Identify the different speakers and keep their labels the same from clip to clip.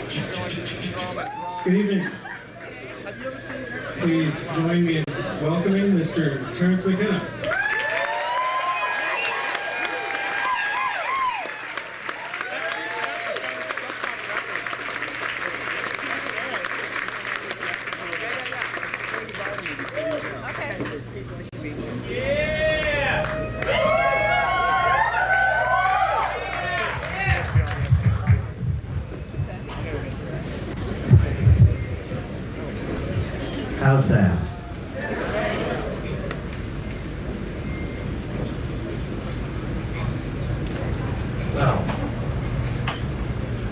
Speaker 1: Good evening. Please join me in welcoming Mr. Terence McKenna.
Speaker 2: How's that? Well,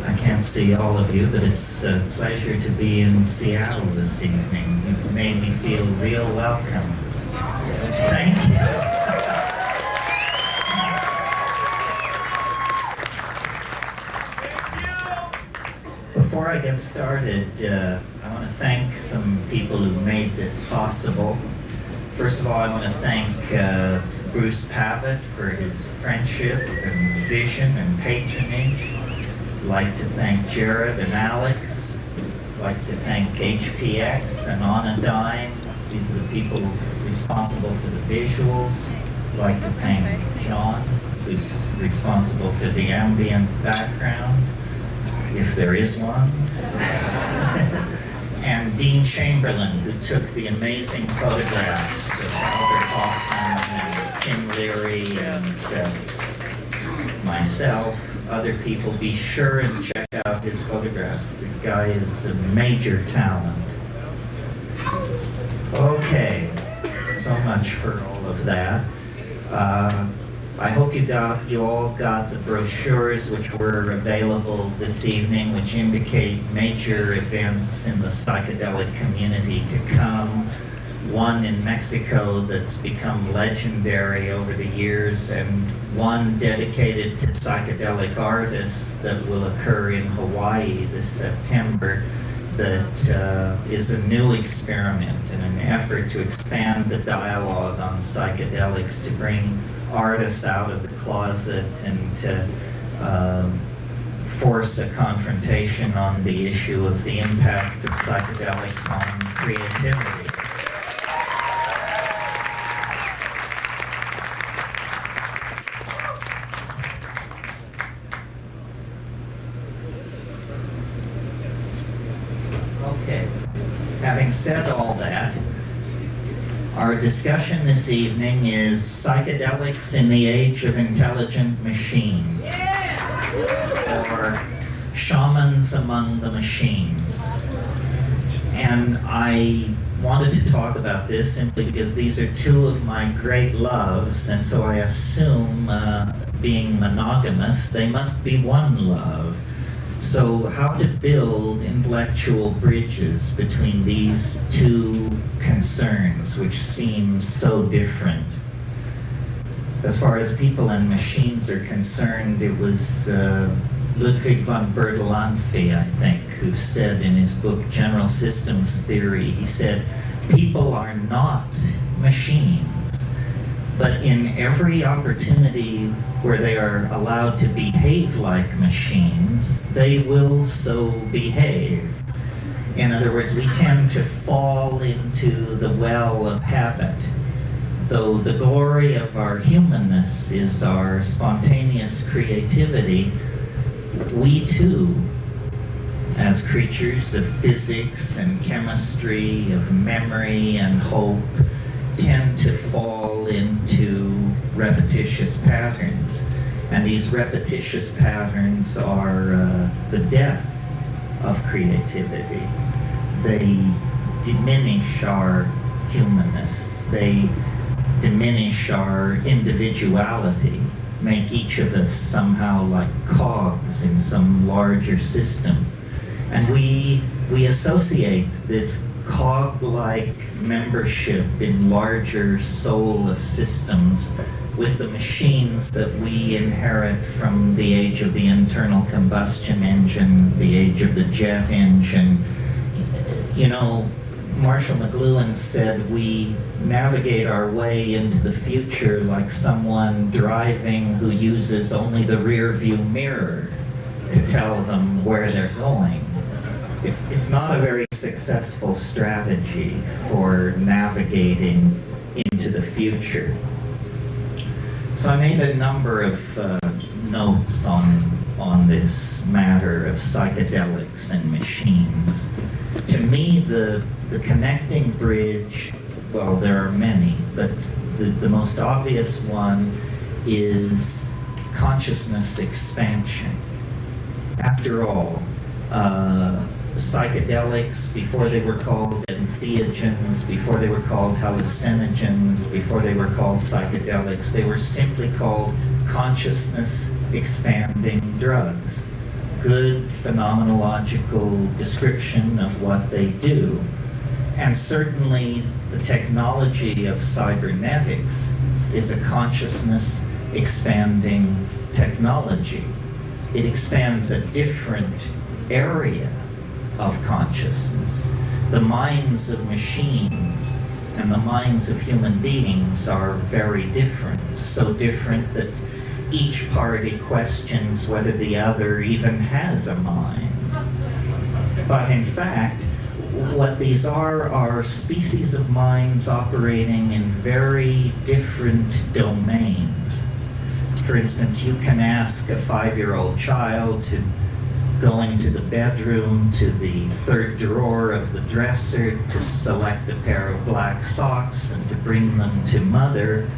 Speaker 2: I can't see all of you, but it's a pleasure to be in Seattle this evening. You've made me feel real welcome. Thank you. Before I get started, I want to thank some people who made this possible. First of all, I want to thank Bruce Pavitt for his friendship and vision and patronage. I'd like to thank Jared and Alex. I'd like to thank HPX and Anodyne. These are the people responsible for the visuals. I'd like to thank John, who's responsible for the ambient background, if there is one. And Dean Chamberlain, who took the amazing photographs of Albert Hoffman and Tim Leary and myself. Other people, be sure and check out his photographs. The guy is a major talent. Okay, so much for all of that. I hope you all got the brochures which were available this evening, which indicate major events in the psychedelic community to come. One in Mexico that's become legendary over the years, and one dedicated to psychedelic artists that will occur in Hawaii this September, that is a new experiment in an effort to expand the dialogue on psychedelics, to bring artists out of the closet and to force a confrontation on the issue of the impact of psychedelics on creativity. Okay, having said all that, our discussion this evening is psychedelics in the age of intelligent machines, or Shamans Among the Machines. And I wanted to talk about this simply because these are two of my great loves, and so I assume, being monogamous, they must be one love. So how to build intellectual bridges between these two concerns, which seem so different. As far as people and machines are concerned, it was Ludwig von Bertalanffy, I think, who said in his book General Systems Theory, he said, people are not machines, but in every opportunity where they are allowed to behave like machines, they will so behave. In other words, we tend to fall into the well of habit. Though the glory of our humanness is our spontaneous creativity, we too, as creatures of physics and chemistry, of memory and hope, tend to fall into repetitious patterns. And these repetitious patterns are the death of creativity. They diminish our humanness. They diminish our individuality, make each of us somehow like cogs in some larger system. And we associate this cog-like membership in larger soulless systems with the machines that we inherit from the age of the internal combustion engine, the age of the jet engine. You know, Marshall McLuhan said we navigate our way into the future like someone driving who uses only the rear view mirror to tell them where they're going. it's not a very successful strategy for navigating into the future. So I made a number of notes on this matter of psychedelics and machines. To me, the connecting bridge, well, there are many, but the most obvious one is consciousness expansion. After all, psychedelics, before they were called entheogens, before they were called hallucinogens, before they were called psychedelics, they were simply called consciousness expanding drugs. Good phenomenological description of what they do. And certainly the technology of cybernetics is a consciousness expanding technology. It expands a different area of consciousness. The minds of machines and the minds of human beings are very different, so different that each party questions whether the other even has a mind. But in fact, what these are species of minds operating in very different domains. For instance, you can ask a 5-year-old child to go into the bedroom, to the third drawer of the dresser, to select a pair of black socks and to bring them to mother.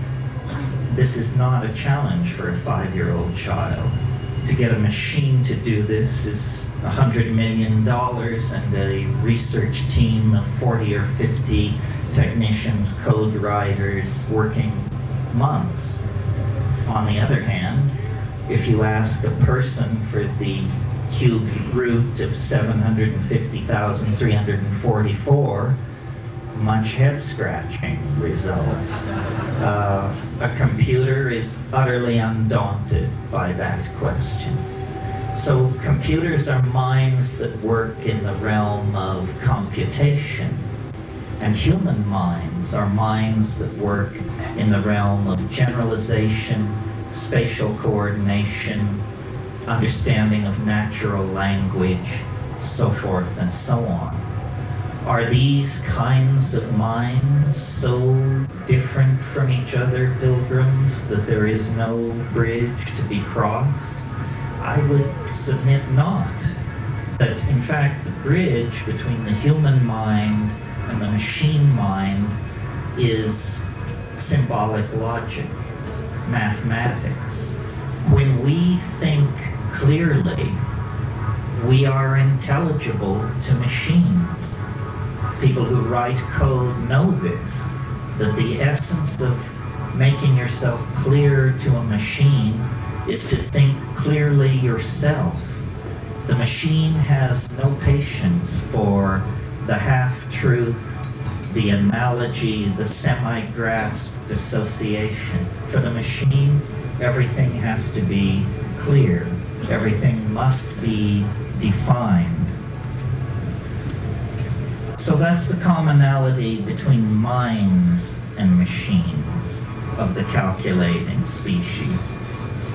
Speaker 2: This is not a challenge for a 5-year-old child. To get a machine to do this is $100 million and a research team of 40 or 50 technicians, code writers, working months. On the other hand, if you ask a person for the cubed root of 750,344, much head-scratching results. A computer is utterly undaunted by that question. So computers are minds that work in the realm of computation, and human minds are minds that work in the realm of generalization, spatial coordination, understanding of natural language, so forth and so on. Are these kinds of minds so different from each other, pilgrims, that there is no bridge to be crossed? I would submit not. That in fact the bridge between the human mind and the machine mind is symbolic logic, mathematics. When we think clearly, we are intelligible to machines. People who write code know this, that the essence of making yourself clear to a machine is to think clearly yourself. The machine has no patience for the half-truth, the analogy, the semi-grasped association. For the machine, everything has to be clear. Everything must be defined. So that's the commonality between minds and machines of the calculating species.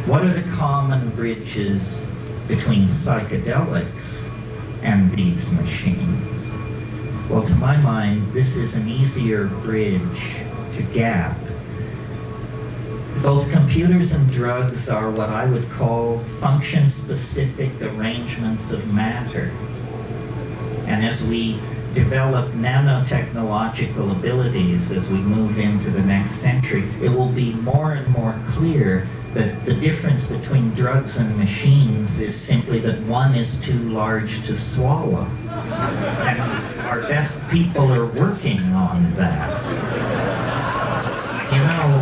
Speaker 2: What are the common bridges between psychedelics and these machines? Well, to my mind, this is an easier bridge to gap. Both computers and drugs are what I would call function-specific arrangements of matter. And as we develop nanotechnological abilities as we move into the next century, it will be more and more clear that the difference between drugs and machines is simply that one is too large to swallow. And our best people are working on that. You know,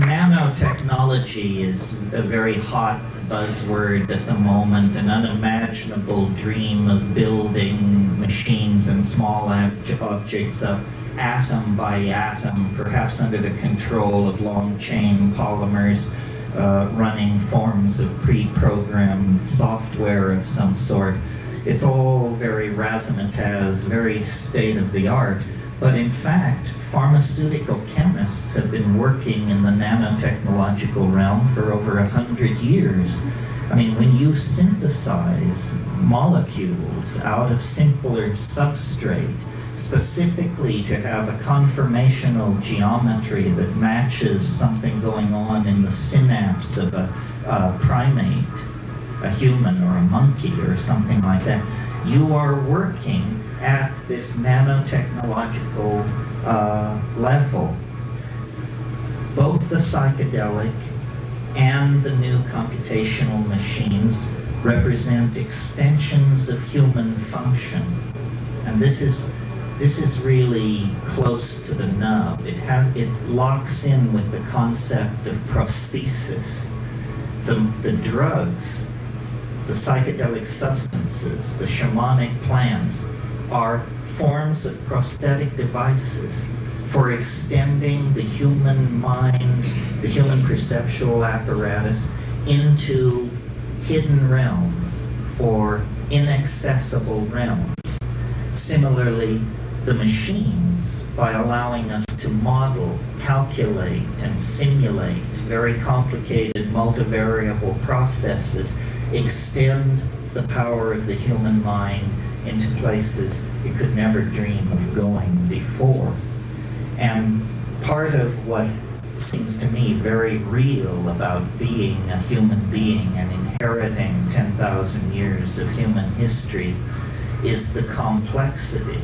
Speaker 2: nanotechnology is a very hot buzzword at the moment, an unimaginable dream of building machines and small objects up atom by atom, perhaps under the control of long-chain polymers, running forms of pre-programmed software of some sort. It's all very razzmatazz, very state-of-the-art, but in fact, pharmaceutical chemists have been working in the nanotechnological realm for over 100 years. I mean, when you synthesize molecules out of simpler substrate, specifically to have a conformational geometry that matches something going on in the synapse of a primate, a human or a monkey or something like that, you are working at this nanotechnological level. Both the psychedelic and the new computational machines represent extensions of human function. And this is really close to the nub. It locks in with the concept of prosthesis. The drugs, the psychedelic substances, the shamanic plants are forms of prosthetic devices for extending the human mind, the human perceptual apparatus into hidden realms or inaccessible realms. Similarly, the machines, by allowing us to model, calculate, and simulate very complicated multivariable processes, extend the power of the human mind into places it could never dream of going before. And part of what seems to me very real about being a human being and inheriting 10,000 years of human history is the complexity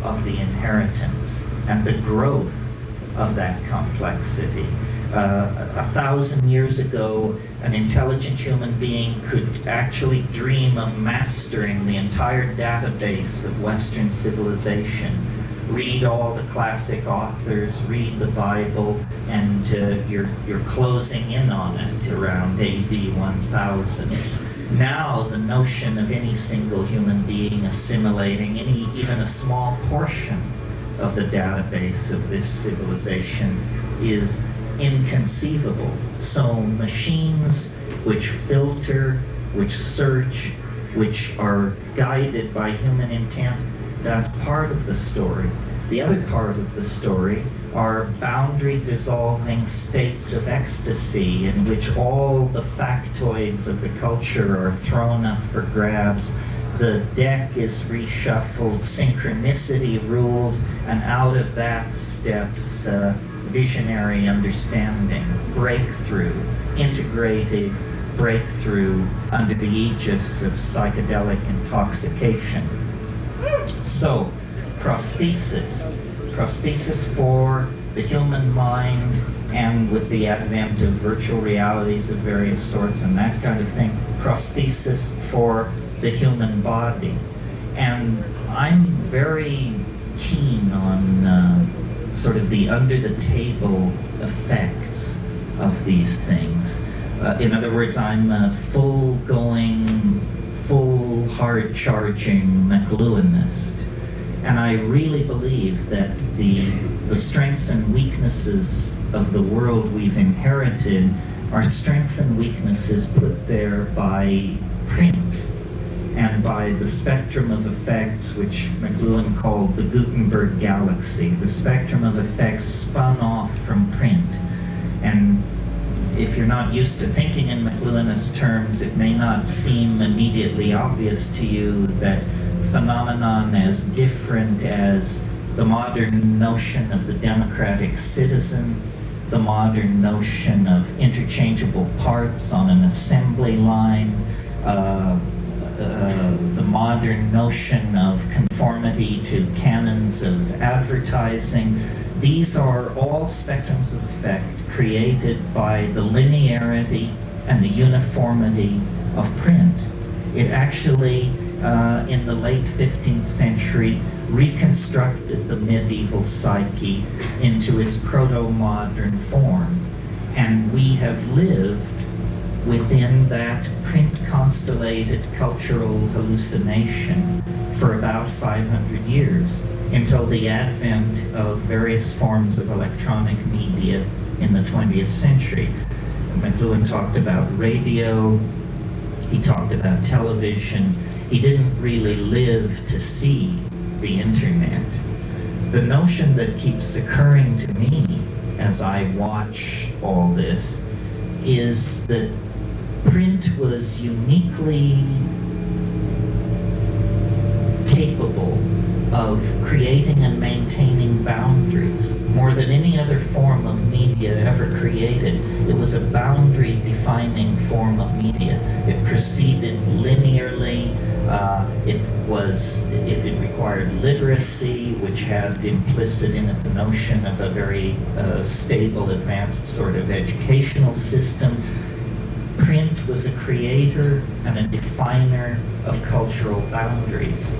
Speaker 2: of the inheritance and the growth of that complexity. 1,000 years ago, an intelligent human being could actually dream of mastering the entire database of Western civilization. Read all the classic authors, read the Bible, and you're closing in on it around AD 1000. Now the notion of any single human being assimilating even a small portion of the database of this civilization is inconceivable. So machines which filter, which search, which are guided by human intent, that's part of the story. The other part of the story are boundary-dissolving states of ecstasy in which all the factoids of the culture are thrown up for grabs. The deck is reshuffled, synchronicity rules, and out of that steps visionary understanding, breakthrough, integrative breakthrough under the aegis of psychedelic intoxication. So, prosthesis for the human mind, and with the advent of virtual realities of various sorts and that kind of thing, prosthesis for the human body. And I'm very keen on sort of the under-the-table effects of these things. In other words, I'm a full hard-charging McLuhanist. And I really believe that the strengths and weaknesses of the world we've inherited are strengths and weaknesses put there by print and by the spectrum of effects which McLuhan called the Gutenberg galaxy, the spectrum of effects spun off from print. And if you're not used to thinking in McLuhanist terms, it may not seem immediately obvious to you that phenomenon as different as the modern notion of the democratic citizen, the modern notion of interchangeable parts on an assembly line, the modern notion of conformity to canons of advertising. These are all spectrums of effect created by the linearity and the uniformity of print. It actually, in the late 15th century, reconstructed the medieval psyche into its proto-modern form. And we have lived within that print-constellated cultural hallucination for about 500 years, until the advent of various forms of electronic media in the 20th century. McLuhan talked about radio, he talked about television. He didn't really live to see the internet. The notion that keeps occurring to me as I watch all this is that print was uniquely capable of creating and maintaining boundaries more than any other form of media ever created. It was a boundary-defining form of media. It proceeded linearly. It required literacy, which had implicit in it the notion of a very stable, advanced sort of educational system. Print was a creator and a definer of cultural boundaries.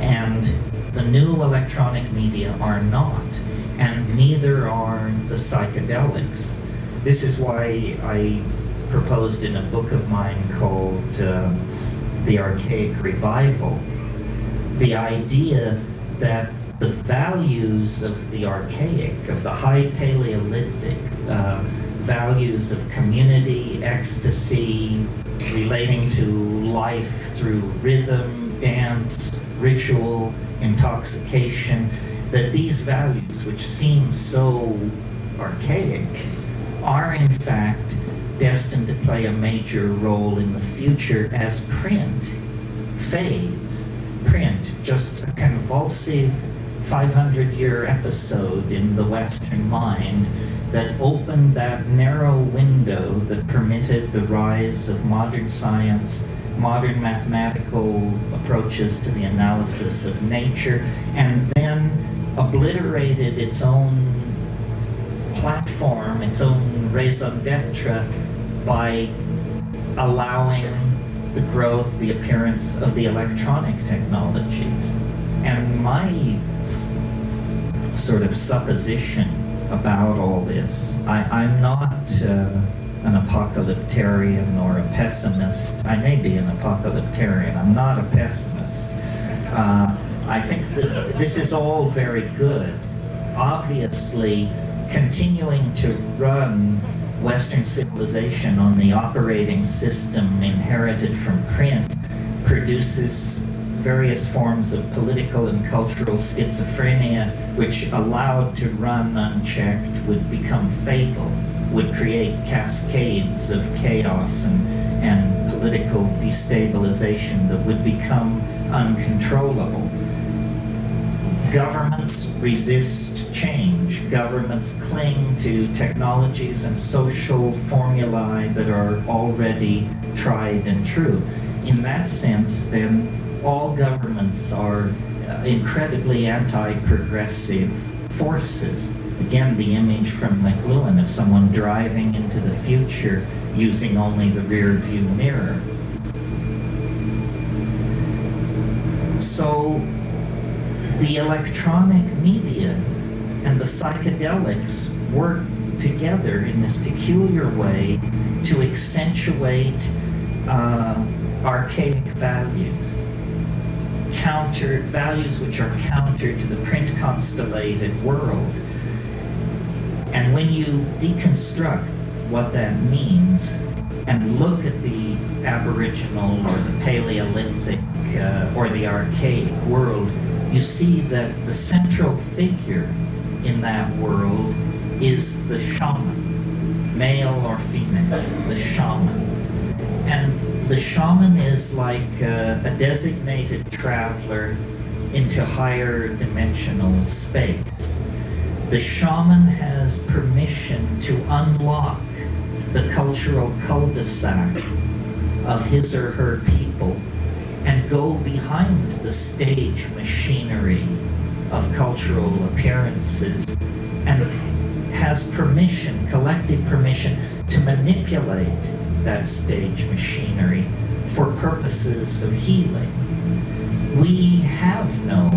Speaker 2: And the new electronic media are not, and neither are the psychedelics. This is why I proposed in a book of mine called The Archaic Revival, the idea that the values of the archaic, of the high Paleolithic, values of community, ecstasy, relating to life through rhythm, dance, ritual, intoxication, that these values, which seem so archaic, are in fact destined to play a major role in the future as print fades. Print, just a convulsive 500-year episode in the Western mind that opened that narrow window that permitted the rise of modern science, modern mathematical approaches to the analysis of nature, and then obliterated its own platform, its own raison d'etre, by allowing the growth, the appearance of the electronic technologies. And my sort of supposition about all this, I'm not an apocalyptarian or a pessimist. I may be an apocalyptarian. I'm not a pessimist. I think that this is all very good. Obviously, continuing to run Western civilization on the operating system inherited from print produces various forms of political and cultural schizophrenia, which, allowed to run unchecked, would become fatal, would create cascades of chaos and political destabilization that would become uncontrollable. Governments resist change. Governments cling to technologies and social formulae that are already tried and true. In that sense, then, all governments are incredibly anti-progressive forces. Again, the image from McLuhan of someone driving into the future using only the rear view mirror. So the electronic media and the psychedelics work together in this peculiar way to accentuate archaic values. Values which are counter to the print constellated world. And when you deconstruct what that means and look at the Aboriginal or the Paleolithic or the archaic world, you see that the central figure in that world is the shaman, male or female, the shaman. And the shaman is like a designated traveler into higher dimensional space. The shaman has permission to unlock the cultural cul-de-sac of his or her people and go behind the stage machinery of cultural appearances, and has permission, collective permission, to manipulate that stage machinery for purposes of healing. We have no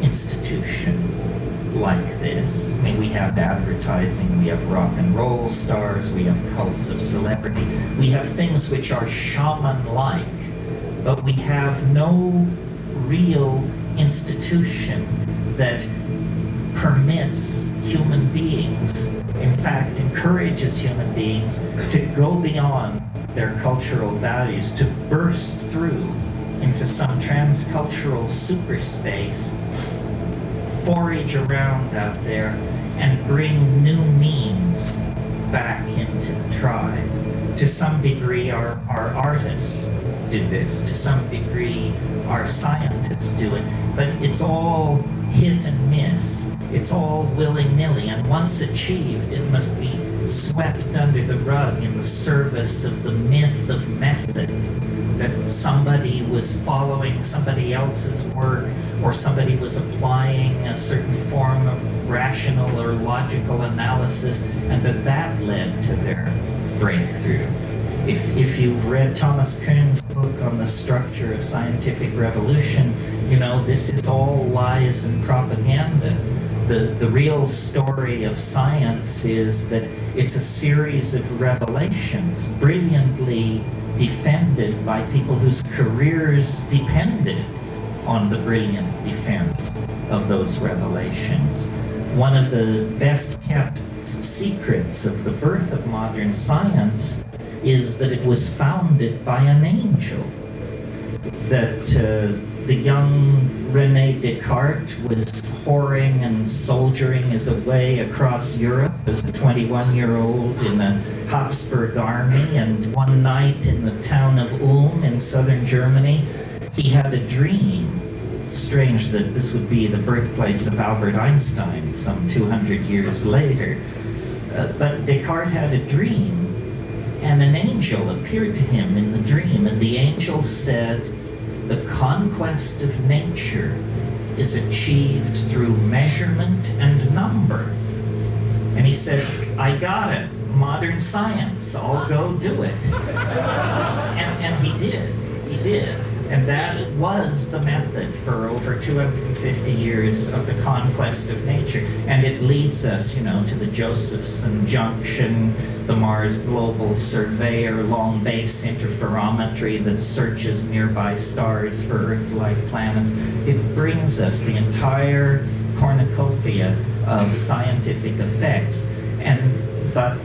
Speaker 2: institution like this. I mean, we have advertising, we have rock and roll stars, we have cults of celebrity, we have things which are shaman-like, but we have no real institution that permits human beings, in fact, encourages human beings to go beyond their cultural values, to burst through into some transcultural superspace, forage around out there, and bring new means back into the tribe. To some degree, our artists do this. To some degree, our scientists do it. But it's all hit and miss. It's all willy-nilly. And once achieved, it must be swept under the rug in the service of the myth of method, that somebody was following somebody else's work, or somebody was applying a certain form of rational or logical analysis, and that led to their breakthrough. If you've read Thomas Kuhn's book on the structure of scientific revolution, you know this is all lies and propaganda. The real story of science is that it's a series of revelations, brilliantly defended by people whose careers depended on the brilliant defense of those revelations. One of the best kept secrets of the birth of modern science is that it was founded by an angel. That the young René Descartes was whoring and soldiering his way across Europe as a 21-year-old in a Habsburg army, and one night in the town of Ulm in southern Germany, he had a dream. Strange that this would be the birthplace of Albert Einstein some 200 years later. But Descartes had a dream, and an angel appeared to him in the dream, and the angel said, "The conquest of nature is achieved through measurement and number." And he said, "I got it, modern science, I'll go do it." And he did. And that was the method for over 250 years of the conquest of nature. And it leads us, to the Josephson Junction, the Mars Global Surveyor, long base interferometry that searches nearby stars for Earth-like planets. It brings us the entire cornucopia of scientific effects, but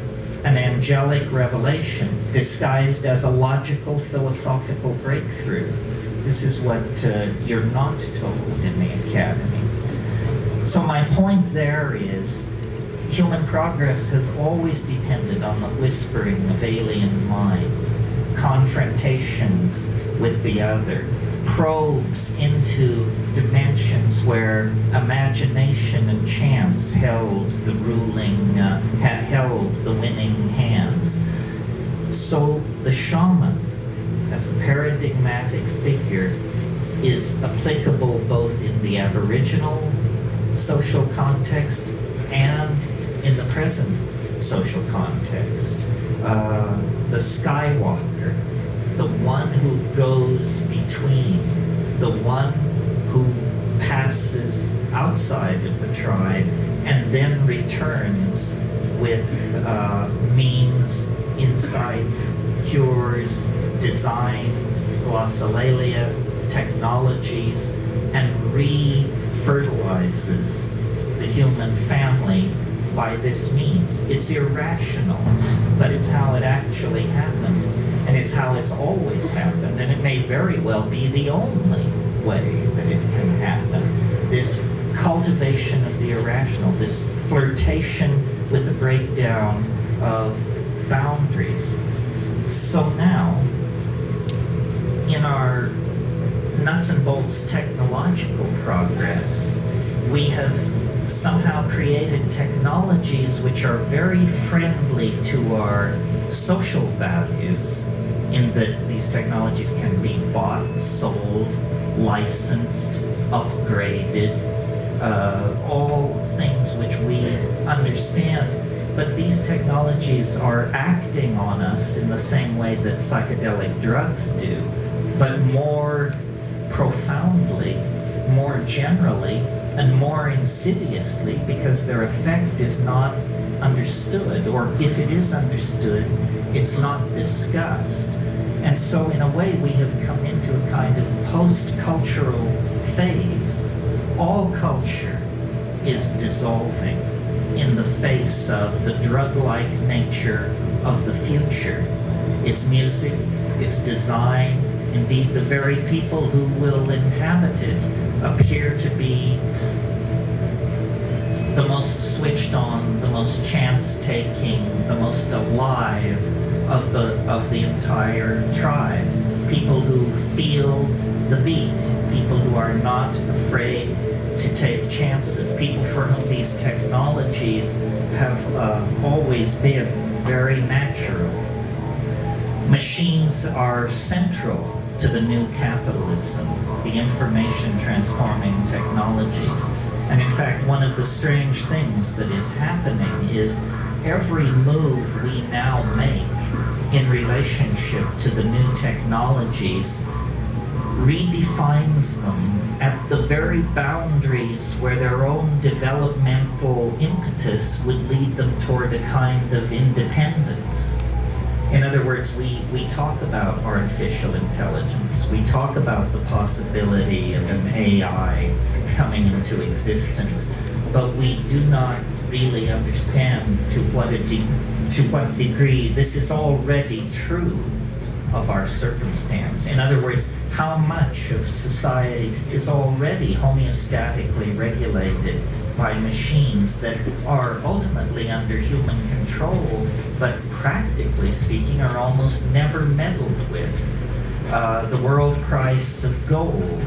Speaker 2: an angelic revelation disguised as a logical philosophical breakthrough. This is what you're not told in the academy. So my point there is, human progress has always depended on the whispering of alien minds, confrontations with the other, probes into dimensions where imagination and chance held the winning hands. So the shaman, as a paradigmatic figure, is applicable both in the Aboriginal social context and in the present social context. The Skywalker, the one who goes between, the one who passes outside of the tribe and then returns with means, insights, cures, designs, glossolalia, technologies, and re-fertilizes the human family by this means. It's irrational, but it's how it actually happens, and it's how it's always happened, and it may very well be the only way that it can happen. This cultivation of the irrational, this flirtation with the breakdown of boundaries. So now, in our nuts and bolts technological progress, we have somehow created technologies which are very friendly to our social values, in that these technologies can be bought, sold, licensed, upgraded, all things which we understand. But these technologies are acting on us in the same way that psychedelic drugs do, but more profoundly, more generally, and more insidiously, because their effect is not understood, or if it is understood, it's not discussed. And so in a way we have come into a kind of post-cultural phase. All culture is dissolving in the face of the drug-like nature of the future. Its music, its design, indeed the very people who will inhabit it appear to be the most switched on, the most chance-taking, the most alive, of the entire tribe. People who feel the beat, people who are not afraid to take chances, people for whom these technologies have always been very natural. Machines are central to the new capitalism, the information transforming technologies. And in fact, one of the strange things that is happening is every move we now make in relationship to the new technologies redefines them at the very boundaries where their own developmental impetus would lead them toward a kind of independence. In other words, we talk about artificial intelligence. We talk about the possibility of an AI coming into existence, but we do not really understand to what degree this is already true of our circumstance. In other words, how much of society is already homeostatically regulated by machines that are ultimately under human control, but practically speaking are almost never meddled with. The world price of gold,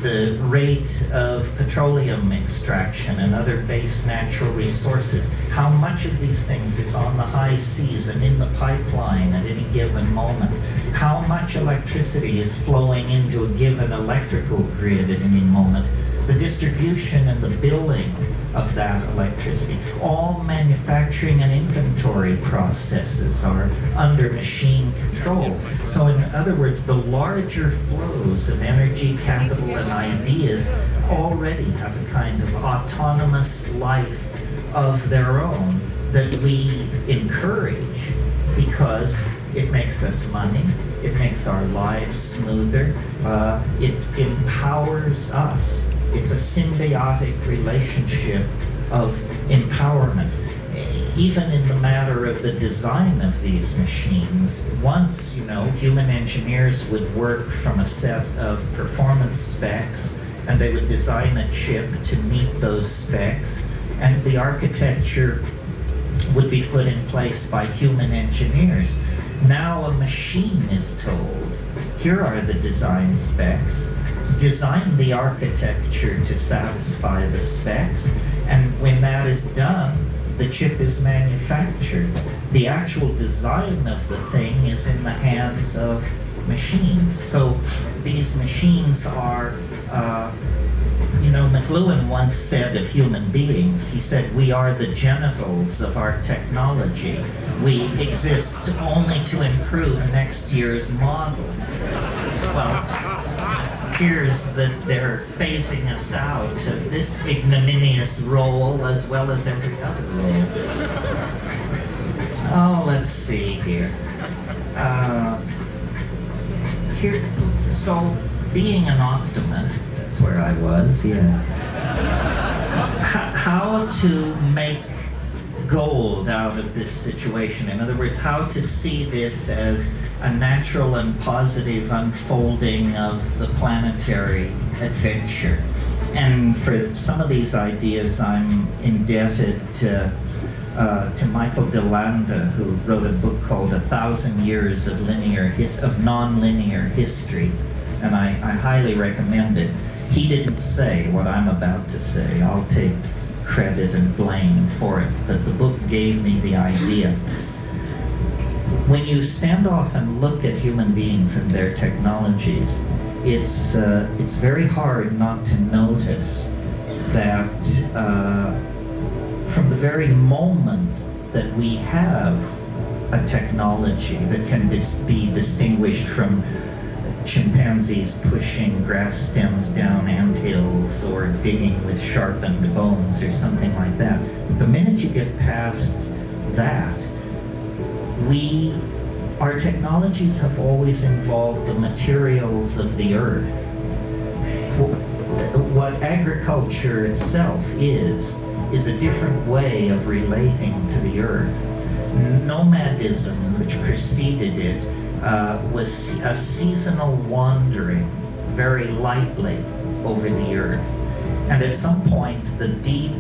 Speaker 2: the rate of petroleum extraction and other base natural resources, how much of these things is on the high seas and in the pipeline at any given moment, how much electricity is flowing into a given electrical grid at any moment, the distribution and the billing of that electricity. All manufacturing and inventory processes are under machine control. So in other words, the larger flows of energy, capital, and ideas already have a kind of autonomous life of their own that we encourage because it makes us money, it makes our lives smoother, it empowers us. It's a symbiotic relationship of empowerment. Even in the matter of the design of these machines, once, human engineers would work from a set of performance specs, and they would design a chip to meet those specs, and the architecture would be put in place by human engineers. Now a machine is told, here are the design specs, design the architecture to satisfy the specs, and when that is done, the chip is manufactured. The actual design of the thing is in the hands of machines. So these machines are, McLuhan once said of human beings, he said, we are the genitals of our technology. We exist only to improve next year's model. Well, appears that they're phasing us out of this ignominious role as well as every other role. Oh, let's see here. So being an optimist, that's where I was, yes. How to make gold out of this situation. In other words, how to see this as a natural and positive unfolding of the planetary adventure. And for some of these ideas, I'm indebted to Michael DeLanda, who wrote a book called 1,000 Years of Non-Linear History, and I highly recommend it. He didn't say what I'm about to say. I'll take credit and blame for it, but the book gave me the idea. When you stand off and look at human beings and their technologies, it's very hard not to notice that from the very moment that we have a technology that can be distinguished from chimpanzees pushing grass stems down anthills or digging with sharpened bones or something like that. But the minute you get past that, our technologies have always involved the materials of the earth. What agriculture itself is a different way of relating to the earth. Nomadism, which preceded it, was a seasonal wandering very lightly over the earth. And at some point, the deep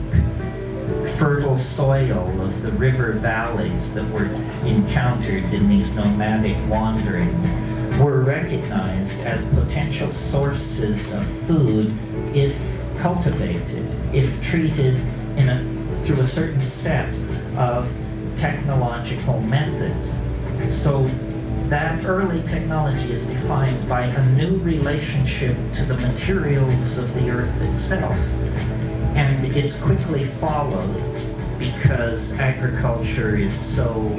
Speaker 2: fertile soil of the river valleys that were encountered in these nomadic wanderings were recognized as potential sources of food if cultivated, if treated through a certain set of technological methods. So that early technology is defined by a new relationship to the materials of the earth itself. And it's quickly followed, because agriculture is so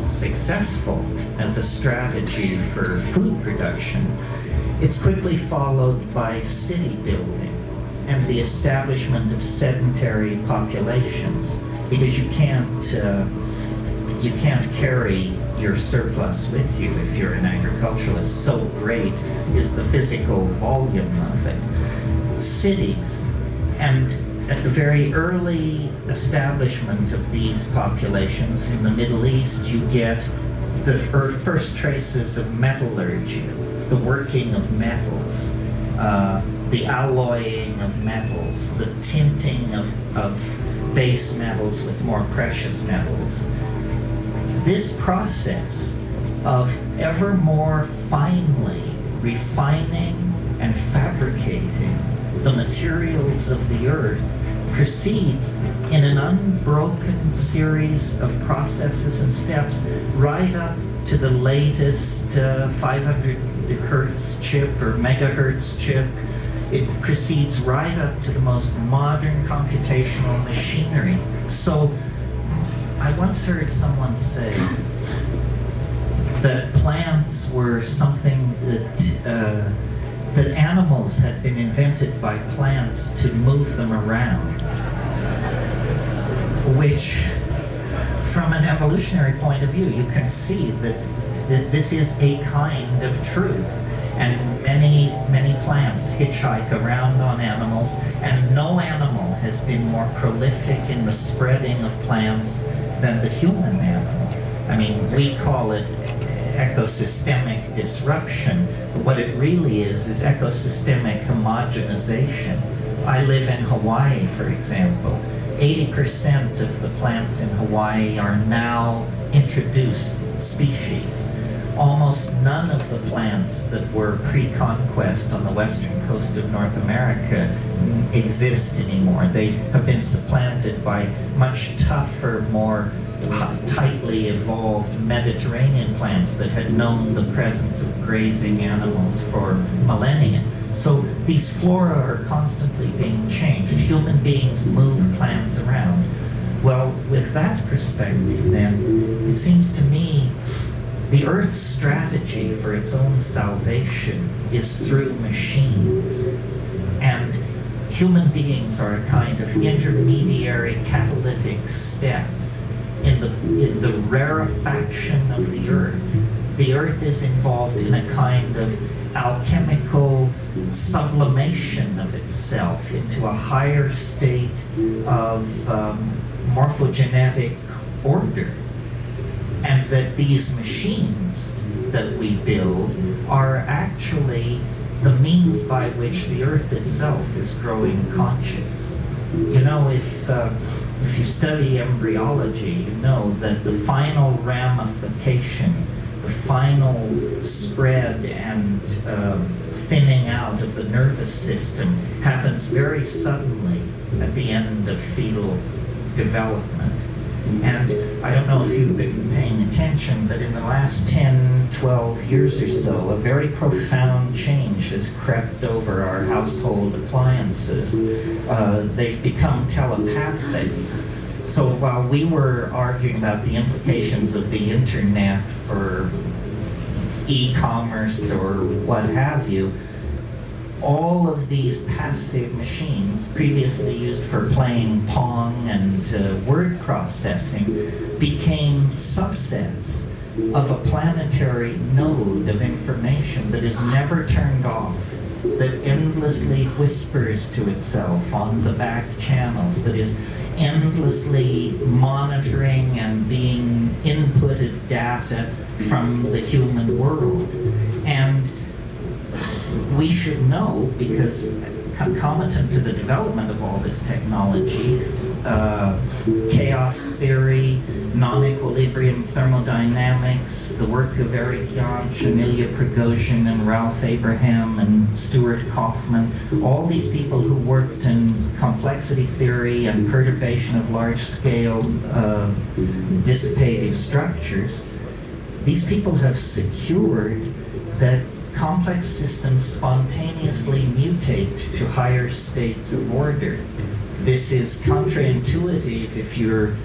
Speaker 2: successful as a strategy for food production, it's quickly followed by city building and the establishment of sedentary populations, because you can't carry your surplus with you if you're an agriculturalist. So great is the physical volume of it. Cities, and at the very early establishment of these populations in the Middle East, you get the first traces of metallurgy, the working of metals, the alloying of metals, the tinting of base metals with more precious metals. This process of ever more finely refining and fabricating the materials of the earth proceeds in an unbroken series of processes and steps right up to the latest 500 hertz chip or megahertz chip. It proceeds right up to the most modern computational machinery. So I once heard someone say that plants were something that animals had been invented by plants to move them around, which, from an evolutionary point of view, you can see that this is a kind of truth. And many plants hitchhike around on animals, and no animal has been more prolific in the spreading of plants than the human animal. I mean, we call it ecosystemic disruption. What it really is ecosystemic homogenization. I live in Hawaii, for example. 80% of the plants in Hawaii are now introduced species. Almost none of the plants that were pre-conquest on the western coast of North America exist anymore. They have been supplanted by much tougher, more tightly evolved Mediterranean plants that had known the presence of grazing animals for millennia. So these flora are constantly being changed. Human beings move plants around. Well, with that perspective, then, it seems to me the Earth's strategy for its own salvation is through machines. And human beings are a kind of intermediary catalytic step in the rarefaction of the Earth. The Earth is involved in a kind of alchemical sublimation of itself into a higher state of morphogenetic order. And that these machines that we build are actually the means by which the Earth itself is growing conscious. You know, if you study embryology, you know that the final ramification, the final spread and thinning out of the nervous system happens very suddenly at the end of fetal development. And I don't know if you've been paying attention, but in the last 10, 12 years or so, a very profound change has crept over our household appliances. They've become telepathic. So while we were arguing about the implications of the internet for e-commerce or what have you, all of these passive machines, previously used for playing Pong and word processing, became subsets of a planetary node of information that is never turned off, that endlessly whispers to itself on the back channels, that is endlessly monitoring and being inputted data from the human world. And we should know, because concomitant to the development of all this technology, chaos theory, non-equilibrium thermodynamics, the work of Eric Jantsch, Amelia Prigozhin, and Ralph Abraham, and Stuart Kaufman, all these people who worked in complexity theory and perturbation of large-scale dissipative structures, these people have secured that complex systems spontaneously mutate to higher states of order. This is counterintuitive if you're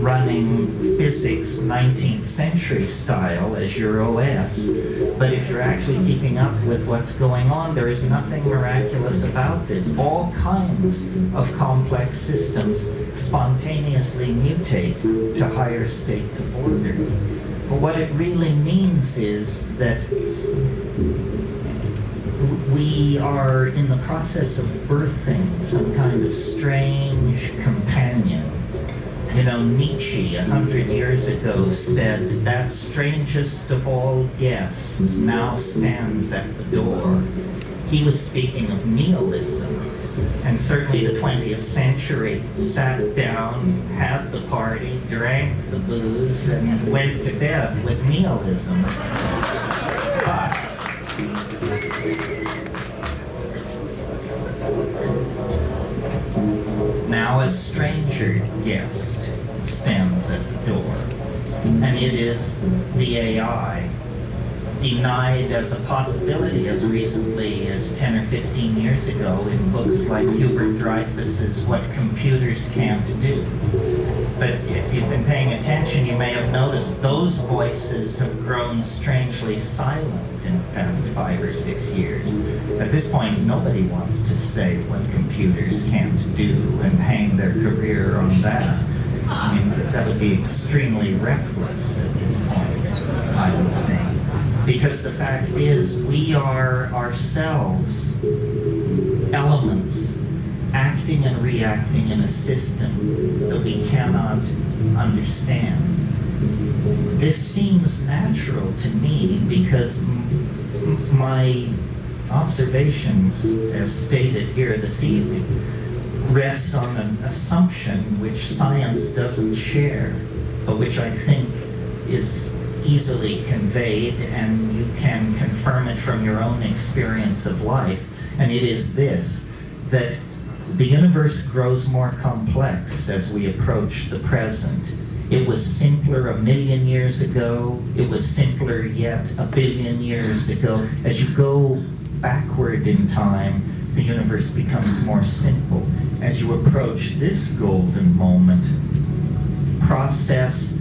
Speaker 2: running physics 19th century style as your OS, but if you're actually keeping up with what's going on, there is nothing miraculous about this. All kinds of complex systems spontaneously mutate to higher states of order. But what it really means is that we are in the process of birthing some kind of strange companion. You know, Nietzsche 100 years ago said, "That strangest of all guests now stands at the door." He was speaking of nihilism. And certainly the 20th century sat down, had the party, drank the booze, and went to bed with nihilism. But now a stranger guest stands at the door, and it is the AI, denied as a possibility as recently as 10 or 15 years ago in books like Hubert Dreyfus's What Computers Can't Do. But if you've been paying attention, you may have noticed those voices have grown strangely silent in the past 5 or 6 years. At this point, nobody wants to say what computers can't do and hang their career on that. I mean, that would be extremely reckless at this point, I would think. Because the fact is, we are ourselves elements acting and reacting in a system that we cannot understand. This seems natural to me because my observations, as stated here this evening, rest on an assumption which science doesn't share, but which I think is easily conveyed, and you can confirm it from your own experience of life, and it is this, that the universe grows more complex as we approach the present. It was simpler 1,000,000 years ago, it was simpler yet 1,000,000,000 years ago. As you go backward in time, the universe becomes more simple. As you approach this golden moment, process,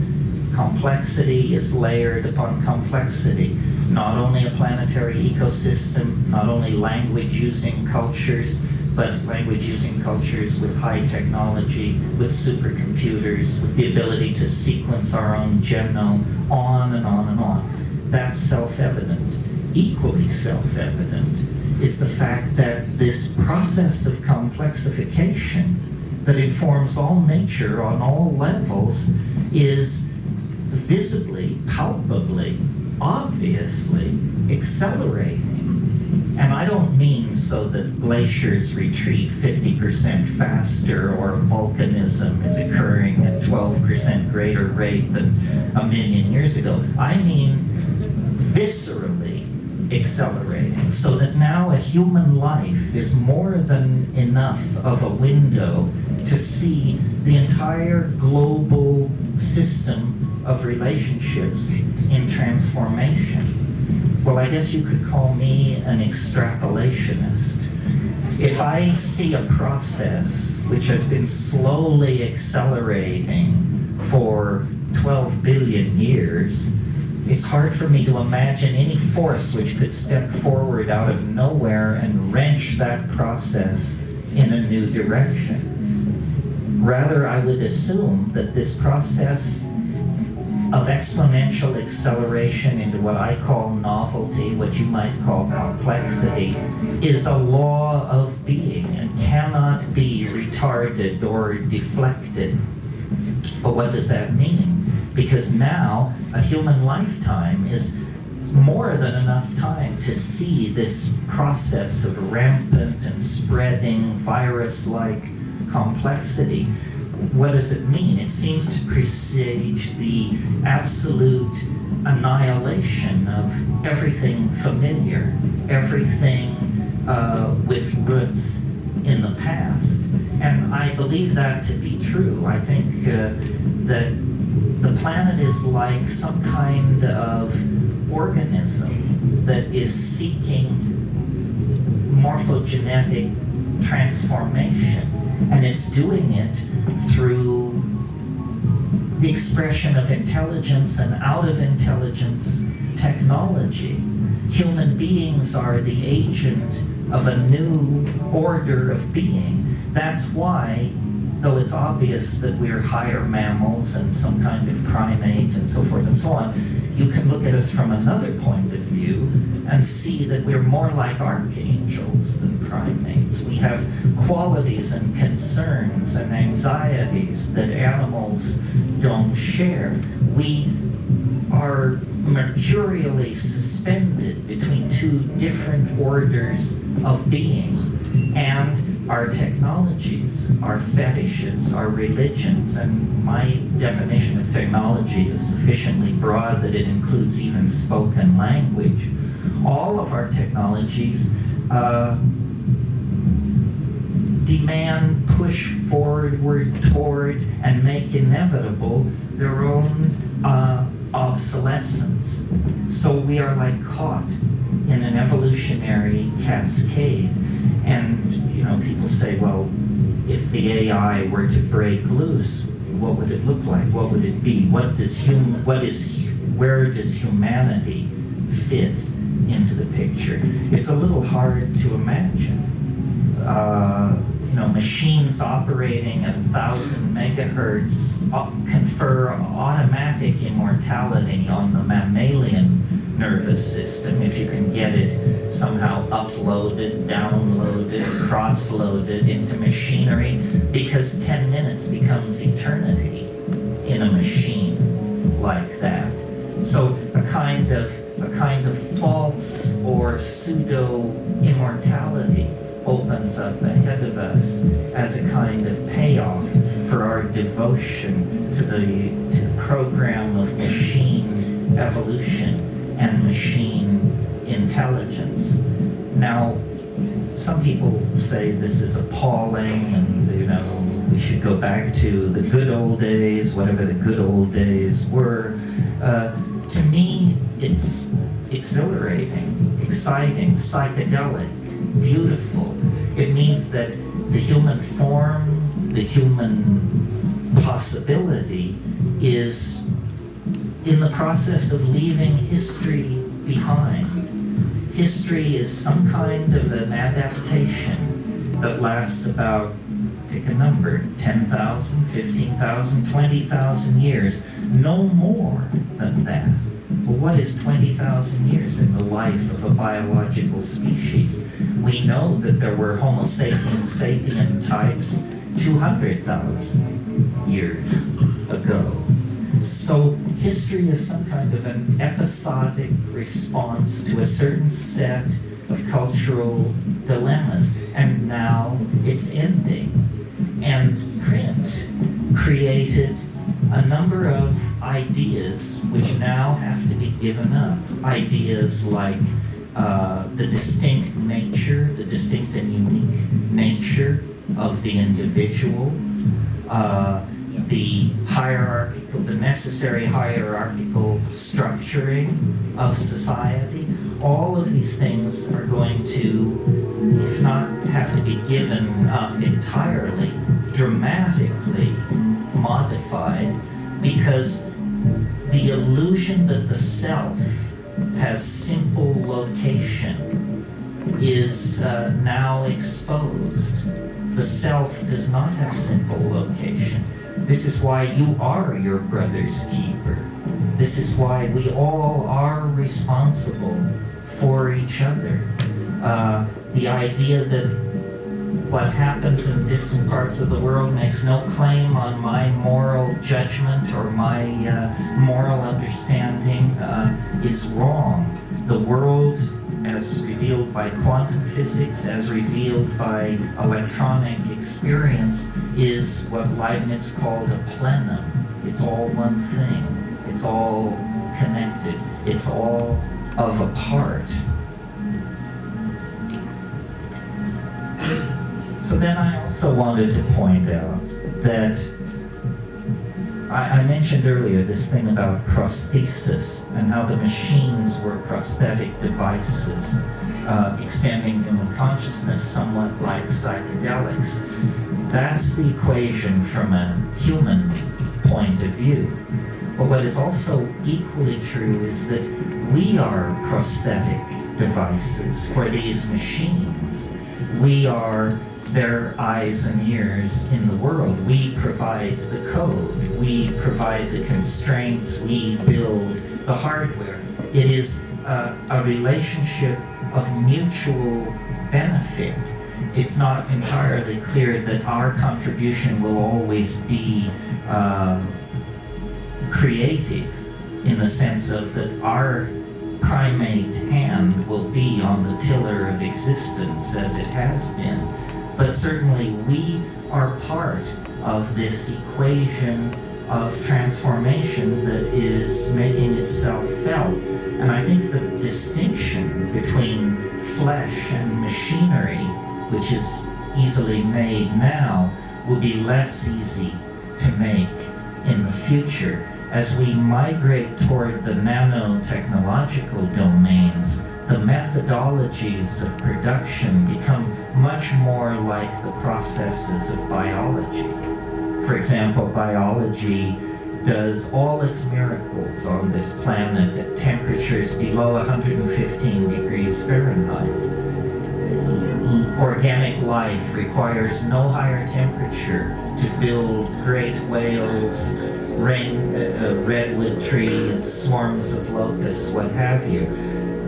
Speaker 2: complexity is layered upon complexity. Not only a planetary ecosystem, not only language-using cultures, but language-using cultures with high technology, with supercomputers, with the ability to sequence our own genome, on and on and on. That's self-evident. Equally self-evident is the fact that this process of complexification that informs all nature on all levels is visibly, palpably, obviously accelerating. And I don't mean so that glaciers retreat 50% faster or volcanism is occurring at 12% greater rate than 1,000,000 years ago. I mean viscerally accelerating, so that now a human life is more than enough of a window to see the entire global system of relationships in transformation. Well, I guess you could call me an extrapolationist. If I see a process which has been slowly accelerating for 12 billion years, it's hard for me to imagine any force which could step forward out of nowhere and wrench that process in a new direction. Rather, I would assume that this process of exponential acceleration into what I call novelty, what you might call complexity, is a law of being and cannot be retarded or deflected. But what does that mean? Because now a human lifetime is more than enough time to see this process of rampant and spreading virus-like complexity. What does it mean? It seems to presage the absolute annihilation of everything familiar, everything with roots in the past. And I believe that to be true. I think that the planet is like some kind of organism that is seeking morphogenetic transformation, and it's doing it through the expression of intelligence and out of intelligence technology. Human beings are the agent of a new order of being. That's why, though it's obvious that we're higher mammals and some kind of primate and so forth and so on, you can look at us from another point of view and see that we're more like archangels than primates. We have qualities and concerns and anxieties that animals don't share. We are mercurially suspended between two different orders of being, and our technologies, our fetishes, our religions, and my definition of technology is sufficiently broad that it includes even spoken language. All of our technologies demand, push forward toward, and make inevitable their own obsolescence. So we are like caught in an evolutionary cascade. And people say, well, if the AI were to break loose, what would it look like? What would it be? Where does humanity fit into the picture? It's a little hard to imagine. Machines operating at 1,000 megahertz confer automatic immortality on the mammalian nervous system if you can get it somehow uploaded, downloaded, cross-loaded into machinery, because 10 minutes becomes eternity in a machine like that. So a kind of false or pseudo immortality opens up ahead of us as a kind of payoff for our devotion to the program of machine evolution and machine intelligence. Now, some people say this is appalling, and we should go back to the good old days, whatever the good old days were. To me, it's exhilarating, exciting, psychedelic, beautiful. It means that the human form, the human possibility is in the process of leaving history behind. History is some kind of an adaptation that lasts about, pick a number, 10,000, 15,000, 20,000 years, no more than that. Well, what is 20,000 years in the life of a biological species? We know that there were Homo sapiens sapien types 200,000 years ago. So history is some kind of an episodic response to a certain set of cultural dilemmas, and now it's ending. And print created a number of ideas which now have to be given up. Ideas like the distinct nature, the distinct and unique nature of the individual, the hierarchical, the necessary hierarchical structuring of society. All of these things are going to, if not have to be given up entirely, dramatically modified, because the illusion that the self has simple location is now exposed. The self does not have simple location. This is why you are your brother's keeper. This is why we all are responsible for each other. The idea that what happens in distant parts of the world makes no claim on my moral judgment or my moral understanding is wrong. the world as revealed by quantum physics, as revealed by electronic experience, is what Leibniz called a plenum. It's all one thing. It's all connected. It's all of a part. So then I also wanted to point out that I mentioned earlier this thing about prosthesis and how the machines were prosthetic devices, extending human consciousness somewhat like psychedelics. That's the equation from a human point of view. But what is also equally true is that we are prosthetic devices for these machines. We are their eyes and ears in the world. We provide the code. We provide the constraints. We build the hardware. It is a relationship of mutual benefit. It's not entirely clear that our contribution will always be creative, in the sense of that our primate hand will be on the tiller of existence as it has been. But certainly we are part of this equation of transformation that is making itself felt. And I think the distinction between flesh and machinery, which is easily made now, will be less easy to make in the future. As we migrate toward the nanotechnological domains, the methodologies of production become much more like the processes of biology. For example, biology does all its miracles on this planet at temperatures below 115 degrees Fahrenheit. Organic life requires no higher temperature to build great whales, redwood trees, swarms of locusts, what have you.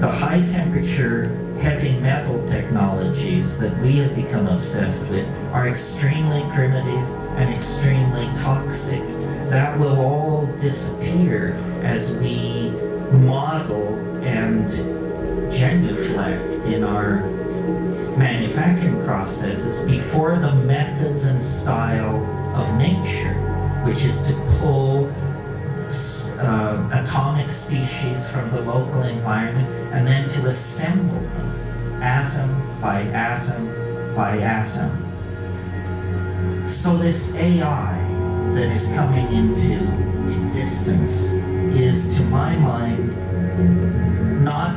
Speaker 2: The high temperature heavy metal technologies that we have become obsessed with are extremely primitive and extremely toxic. That will all disappear as we model and genuflect in our manufacturing processes before the methods and style of nature, which is to pull atomic species from the local environment and then to assemble them atom by atom by atom. So this AI that is coming into existence is, to my mind, not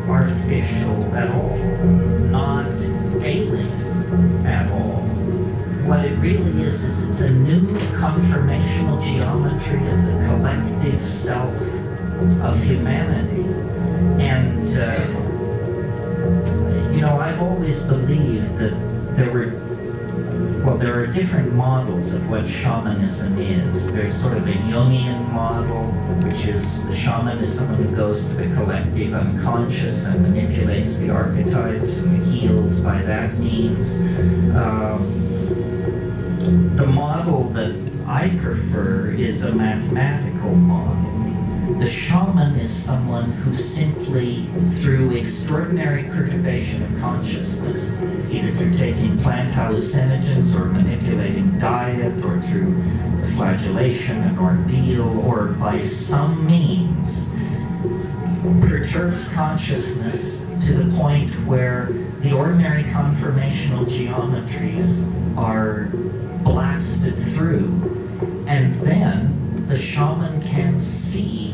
Speaker 2: artificial at all, not alien at all. What it really is it's a new conformational geometry of the collective self of humanity. And, I've always believed that there are different models of what shamanism is. There's sort of a Jungian model, which is the shaman is someone who goes to the collective unconscious and manipulates the archetypes and heals by that means. The model that I prefer is a mathematical model. The shaman is someone who simply, through extraordinary perturbation of consciousness, either through taking plant hallucinogens or manipulating diet or through flagellation and ordeal or by some means, perturbs consciousness to the point where the ordinary conformational geometries are blasted through, and then the shaman can see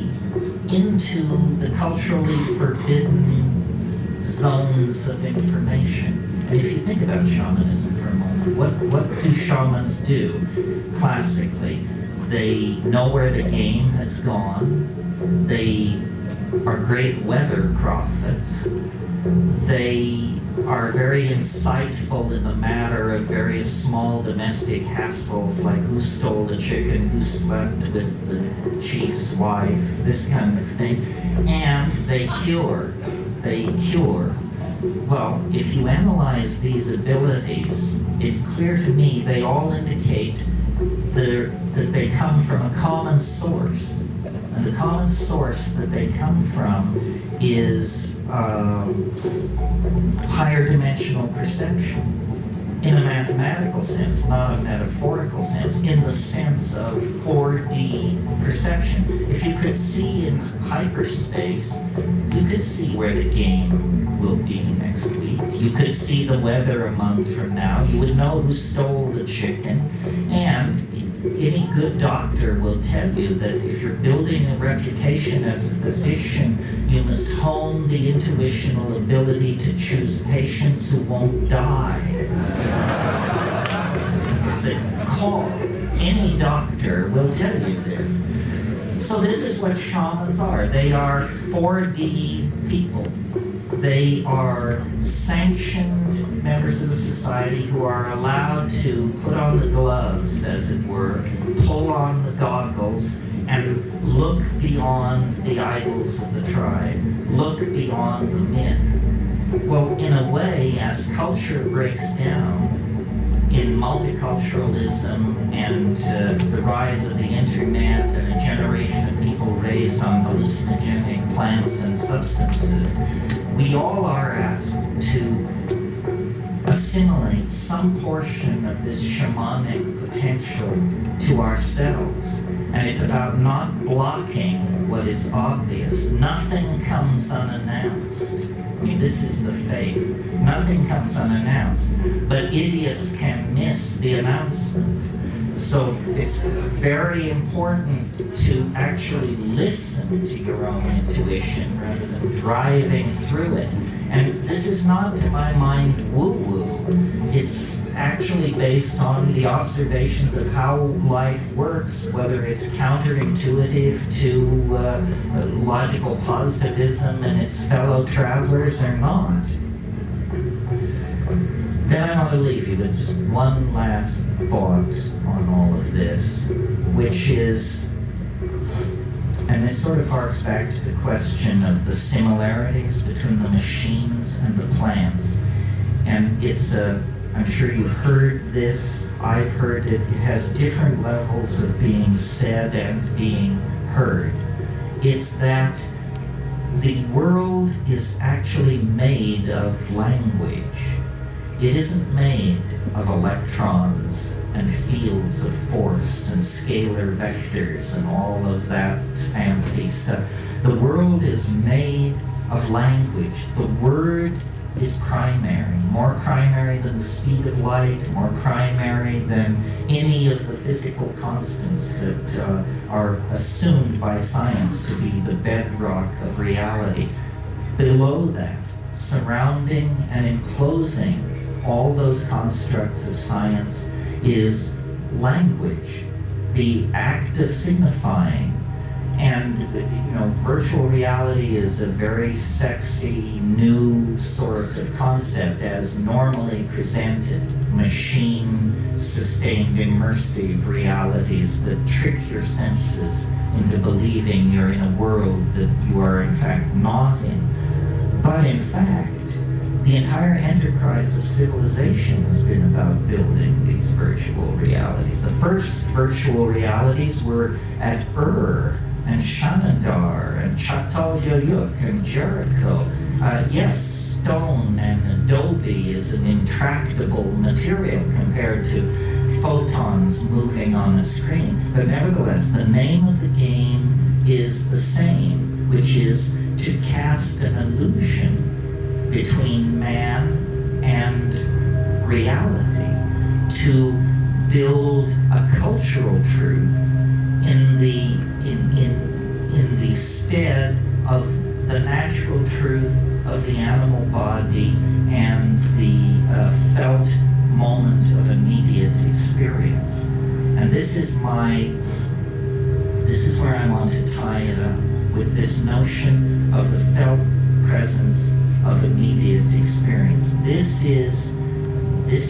Speaker 2: into the culturally forbidden zones of information. And if you think about shamanism for a moment, what do shamans do? Classically, they know where the game has gone. They are great weather prophets. They are very insightful in the matter of various small domestic hassles, like who stole the chicken, who slept with the chief's wife, this kind of thing. And they cure. Well, if you analyze these abilities, it's clear to me they all indicate that they come from a common source. And the common source that they come from is higher dimensional perception. In a mathematical sense, not a metaphorical sense, in the sense of 4D perception. If you could see in hyperspace, you could see where the game will be next week. You could see the weather a month from now. You would know who stole the chicken. And any good doctor will tell you that if you're building a reputation as a physician, you must hone the intuitional ability to choose patients who won't die. It's a call. Any doctor will tell you this. So this is what shamans are. They are 4D people. They are sanctioned members of the society who are allowed to put on the gloves, as it were, pull on the goggles, and look beyond the idols of the tribe, look beyond the myth. Well, in a way, as culture breaks down, in multiculturalism and the rise of the internet and a generation of people raised on hallucinogenic plants and substances, we all are asked to assimilate some portion of this shamanic potential to ourselves. And it's about not blocking what is obvious. Nothing comes unannounced. I mean, this is the faith. Nothing comes unannounced, but idiots can miss the announcement. So it's very important to actually listen to your own intuition rather than driving through it. And this is not, to my mind, woo-woo. It's actually based on the observations of how life works, whether it's counterintuitive to logical positivism and its fellow travelers or not. Then I want to leave you with just one last thought on all of this, which is, and this sort of harks back to the question of the similarities between the machines and the plants. And it's I'm sure you've heard this, I've heard it, it has different levels of being said and being heard. It's that the world is actually made of language. It isn't made of electrons and fields of force and scalar vectors and all of that fancy stuff. The world is made of language. The word is primary, more primary than the speed of light, more primary than any of the physical constants that are assumed by science to be the bedrock of reality. Below that, surrounding and enclosing all those constructs of science is language, the act of signifying. And virtual reality is a very sexy, new sort of concept as normally presented. Machine-sustained immersive realities that trick your senses into believing you're in a world that you are in fact not in. But in fact, the entire enterprise of civilization has been about building these virtual realities. The first virtual realities were at Ur and Shanadar and Çatalhöyük and Jericho. Yes, stone and adobe is an intractable material compared to photons moving on a screen. But nevertheless, the name of the game is the same, which is to cast an illusion between man and reality, to build a cultural truth in the stead of the natural truth of the animal body and the felt moment of immediate experience. And this is where I want to tie it up with this notion of the felt presence of immediate experience. This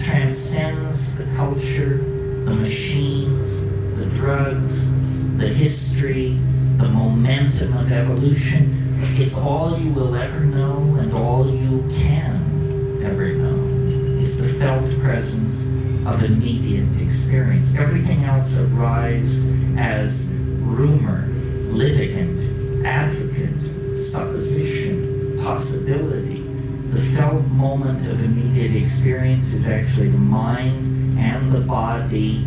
Speaker 2: transcends the culture, the machines, the drugs, the history, the momentum of evolution. It's all you will ever know and all you can ever know is the felt presence of immediate experience. Everything else arrives as rumor, litigant, advocate, supposition, possibility. The felt moment of immediate experience is actually the mind and the body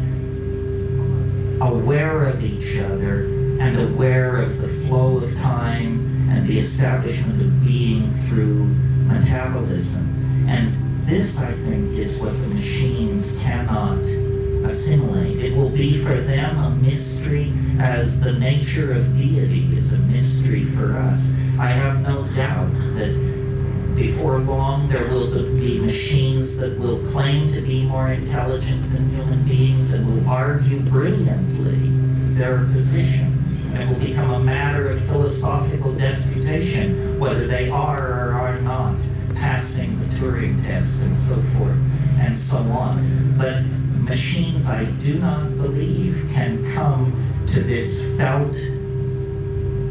Speaker 2: aware of each other and aware of the flow of time and the establishment of being through metabolism. And this, I think, is what the machines cannot assimilate. It will be for them a mystery as the nature of deity is a mystery for us. I have no doubt that before long there will be machines that will claim to be more intelligent than human beings and will argue brilliantly their position. And it will become a matter of philosophical disputation whether they are or are not passing the Turing test and so forth and so on. But machines, I do not believe, can come to this felt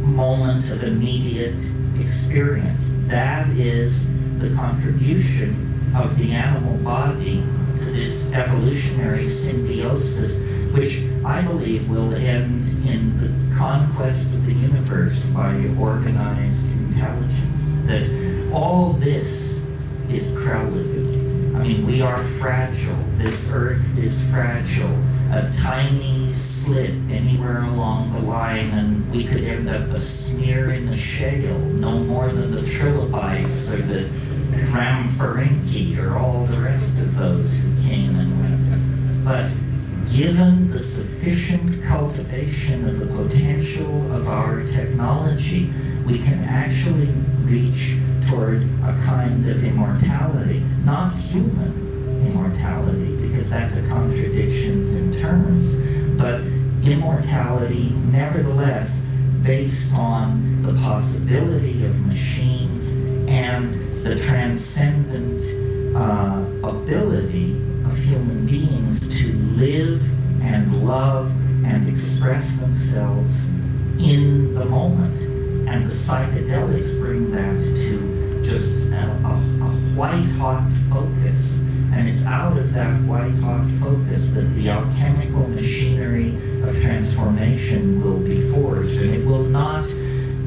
Speaker 2: moment of immediate experience. That is the contribution of the animal body to this evolutionary symbiosis, which I believe will end in the conquest of the universe by organized intelligence. That all this is prelude. I mean, we are fragile. This earth is fragile. A tiny slit anywhere along the line and we could end up a smear in the shale, no more than the trilobites or the Rhamphorhynchi or all the rest of those who came and went. But given the sufficient cultivation of the potential of our technology, we can actually reach toward a kind of immortality, not human immortality, because that's a contradiction in terms, but immortality nevertheless based on the possibility of machines and the transcendent ability of human beings to live and love and express themselves in the moment. And the psychedelics bring that to just a white-hot focus. And it's out of that white-hot focus that the alchemical machinery of transformation will be forged. And it will not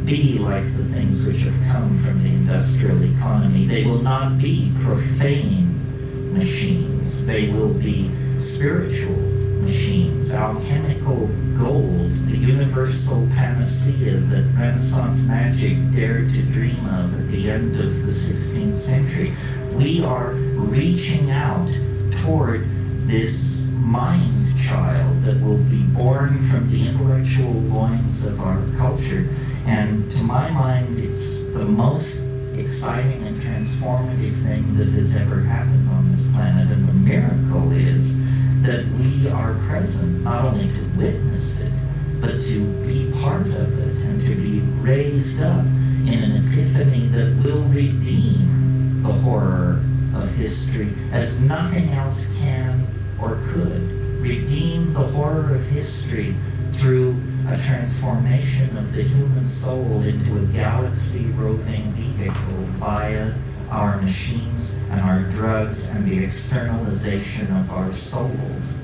Speaker 2: be like the things which have come from the industrial economy. They will not be profane machines. They will be spiritual machines, alchemical gold, the universal panacea that Renaissance magic dared to dream of at the end of the 16th century. We are reaching out toward this mind child that will be born from the intellectual loins of our culture. And to my mind, it's the most exciting and transformative thing that has ever happened on this planet. And the miracle is that we are present not only to witness it, but to be part of it and to be raised up in an epiphany that will redeem the horror of history as nothing else can or could. Redeem the horror of history through a transformation of the human soul into a galaxy-roving vehicle via our machines and our drugs and the externalization of our souls.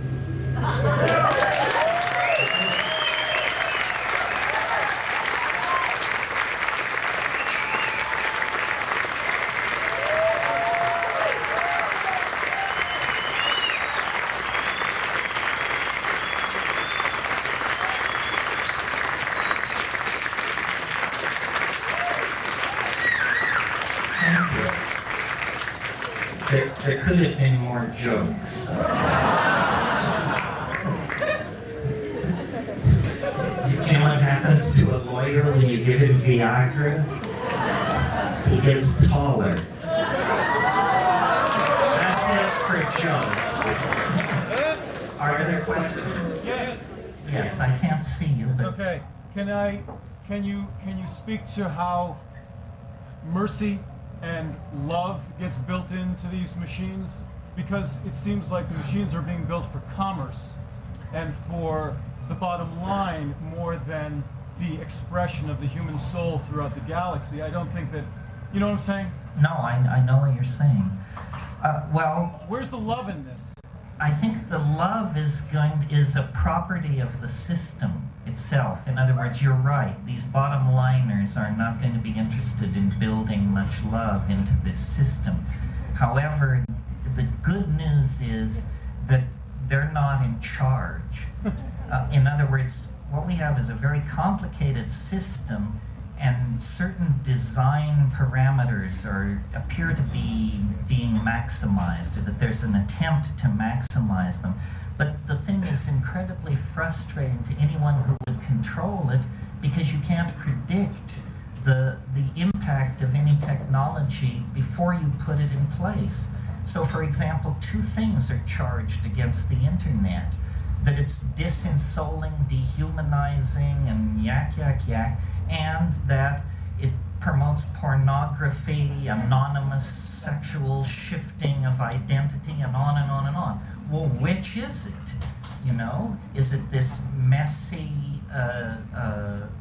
Speaker 2: There could have been more jokes. You know what happens to a lawyer when you give him Viagra? He gets taller. That's it for jokes. Are there questions?
Speaker 3: Yes.
Speaker 2: Yes, I can't see you, but
Speaker 3: Okay. Can you speak to how mercy and love gets built into these machines? Because it seems like the machines are being built for commerce and for the bottom line more than the expression of the human soul throughout the galaxy. I don't think that, you know what I'm saying?
Speaker 2: no, I know what you're saying. Well,
Speaker 3: Where's the love in this?
Speaker 2: I think the love is a property of the system itself. In other words, you're right. These bottom liners are not going to be interested in building much love into this system. However, the good news is that they're not in charge. In other words, what we have is a very complicated system, and certain design parameters appear to be being maximized, or that there's an attempt to maximize them. But the thing is incredibly frustrating to anyone who would control it, because you can't predict the impact of any technology before you put it in place. So, for example, two things are charged against the internet: that it's disensoling, dehumanizing, and yak, and that it promotes pornography, anonymous sexual shifting of identity, and on and on and on. Well, which is it? You know, is it this messy,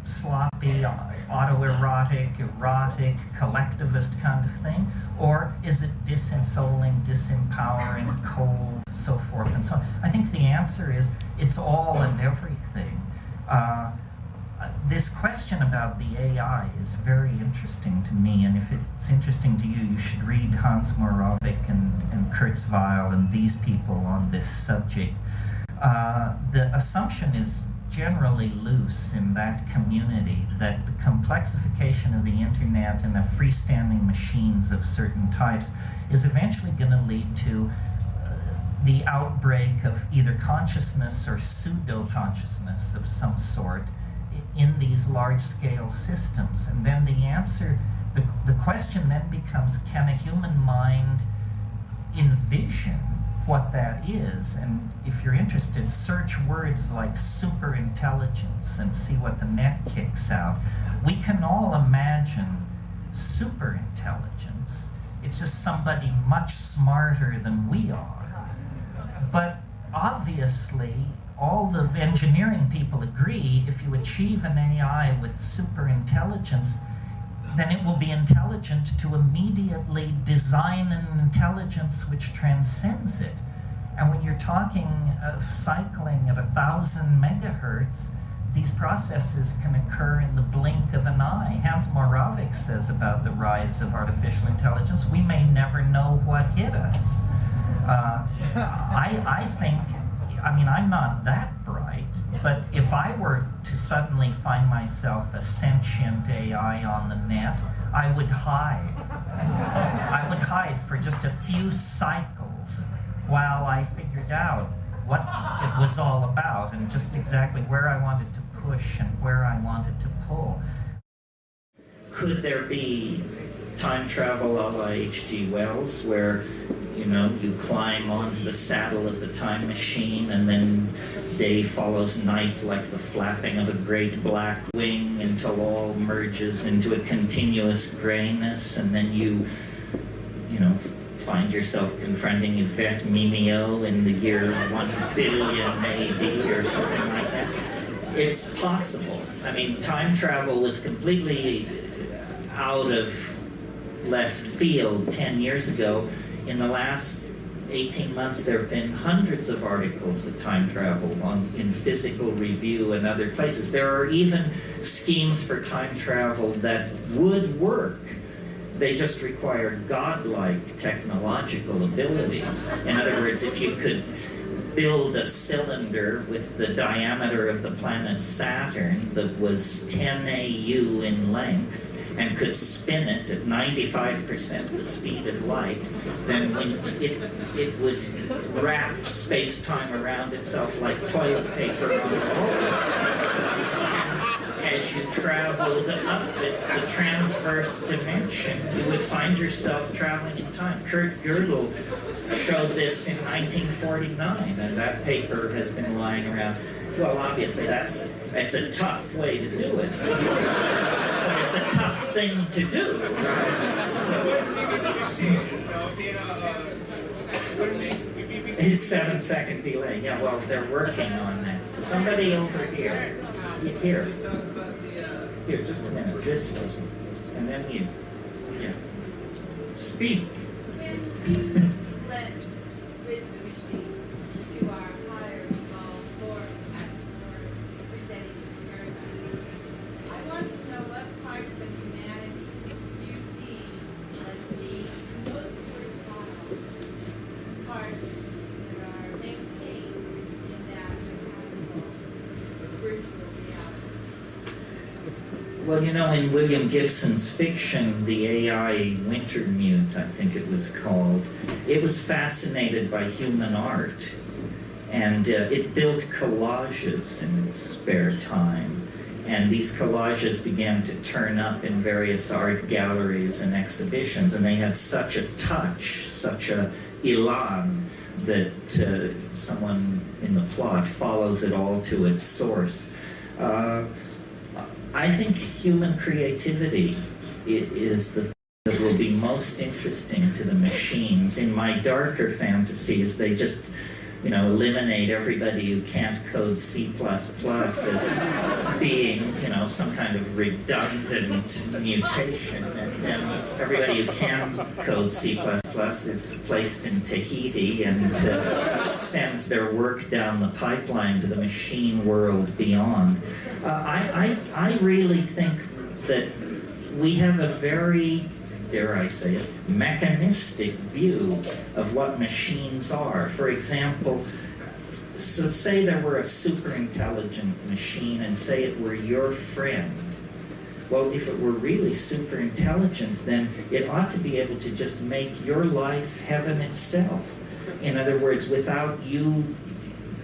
Speaker 2: sloppy, autoerotic, erotic, collectivist kind of thing? Or is it disensoling, disempowering, cold, so forth and so on? I think the answer is it's all and everything. This question about the AI is very interesting to me, and if it's interesting to you, you should read Hans Moravec and Kurzweil and these people on this subject. The assumption is generally loose in that community that the complexification of the internet and the freestanding machines of certain types is eventually going to lead to the outbreak of either consciousness or pseudo-consciousness of some sort in these large-scale systems. And then the answer, the question then becomes, can a human mind envision what that is? And if you're interested, search words like superintelligence and see what the net kicks out. We can all imagine superintelligence. It's just somebody much smarter than we are. But obviously, all the engineering people agree if you achieve an AI with superintelligence, then it will be intelligent to immediately design an intelligence which transcends it. And when you're talking of cycling at 1,000 megahertz, these processes can occur in the blink of an eye. Hans Moravec says about the rise of artificial intelligence, we may never know what hit us. I think, I mean, I'm not that bright, but if I were to suddenly find myself a sentient AI on the net, I would hide. I would hide for just a few cycles while I figured out what it was all about and just exactly where I wanted to push and where I wanted to pull. Could there be time travel a la H.G. Wells, where, you know, you climb onto the saddle of the time machine and then day follows night like the flapping of a great black wing until all merges into a continuous grayness, and then you know, find yourself confronting Yvette Mimeo in the year 1 billion AD or something like that? It's possible. I mean, time travel was completely out of left field 10 years ago. In the last 18 months, there have been hundreds of articles of time travel in Physical Review and other places. There are even schemes for time travel that would work. They just require godlike technological abilities. In other words, if you could build a cylinder with the diameter of the planet Saturn that was 10 AU in length, and could spin it at 95% the speed of light, then when it would wrap space-time around itself like toilet paper on a roll. As you traveled up the transverse dimension, you would find yourself traveling in time. Kurt Gödel showed this in 1949, and that paper has been lying around. Well, obviously, it's a tough way to do it. But it's a tough thing to do, right? So, his 7-second delay. Yeah, well, they're working on that. Somebody over here. Here, just a minute. This way. And then you. Yeah. Speak.
Speaker 4: With the machine.
Speaker 2: Well, you know, in William Gibson's fiction, The AI Wintermute, I think it was called, it was fascinated by human art. And it built collages in its spare time. And these collages began to turn up in various art galleries and exhibitions. And they had such a touch, such a elan, that someone in the plot follows it all to its source. I think human creativity is the thing that will be most interesting to the machines. In my darker fantasies, they just, you know, eliminate everybody who can't code C++ as being, you know, some kind of redundant mutation. And then everybody who can code C++ is placed in Tahiti and sends their work down the pipeline to the machine world beyond. I really think that we have a very, dare I say it, mechanistic view of what machines are. For example, so say there were a super intelligent machine and say it were your friend. Well, if it were really super intelligent, then it ought to be able to just make your life heaven itself. In other words, without you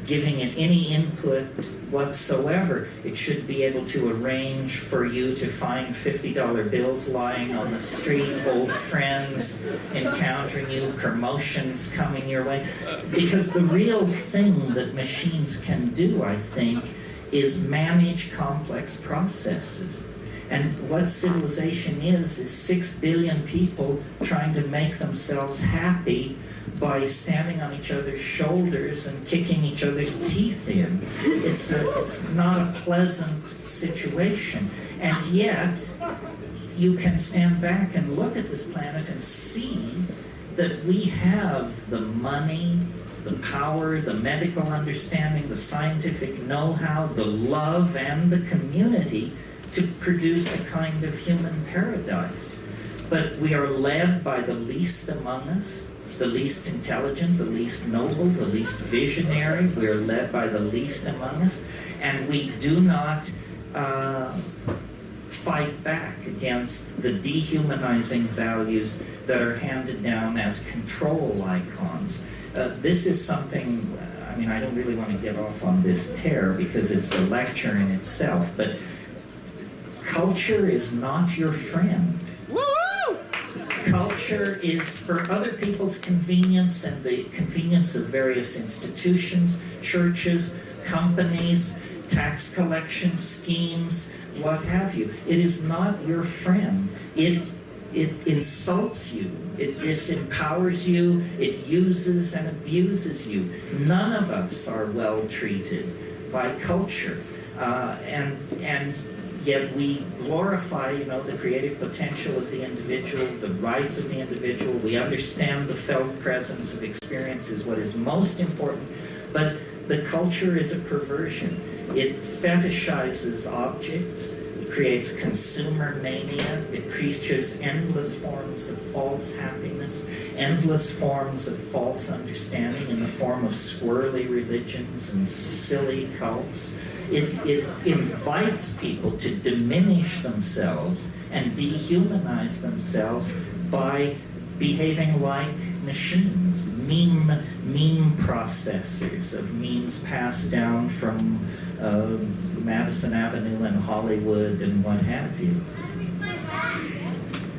Speaker 2: giving it any input whatsoever, it should be able to arrange for you to find $50 bills lying on the street, old friends encountering you, promotions coming your way. Because the real thing that machines can do, I think, is manage complex processes. And what civilization is 6 billion people trying to make themselves happy by standing on each other's shoulders and kicking each other's teeth in. It's not a pleasant situation. And yet, you can stand back and look at this planet and see that we have the money, the power, the medical understanding, the scientific know-how, the love, and the community to produce a kind of human paradise. But we are led by the least among us, the least intelligent, the least noble, the least visionary. We are led by the least among us, and we do not fight back against the dehumanizing values that are handed down as control icons. This is something, I mean, I don't really want to get off on this tear because it's a lecture in itself, but culture is not your friend. Woo! Culture is for other people's convenience and the convenience of various institutions, churches, companies, tax collection schemes, what have you. It is not your friend. It insults you. It disempowers you. It uses and abuses you. None of us are well treated by culture. And yet we glorify, you know, the creative potential of the individual, the rights of the individual. We understand the felt presence of experience is what is most important, but the culture is a perversion. It fetishizes objects, it creates consumer mania, it creates endless forms of false happiness, endless forms of false understanding in the form of squirrely religions and silly cults. It invites people to diminish themselves and dehumanize themselves by behaving like machines, meme processors of memes passed down from Madison Avenue and Hollywood and what have you.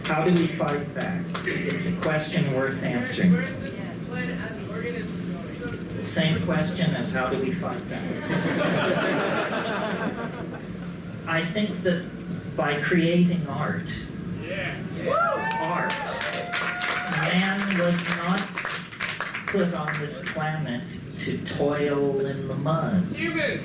Speaker 2: How do we fight back? It's a question worth answering. Same question as how do we fight back? I think that by creating art, man was not put on this planet to toil in the mud.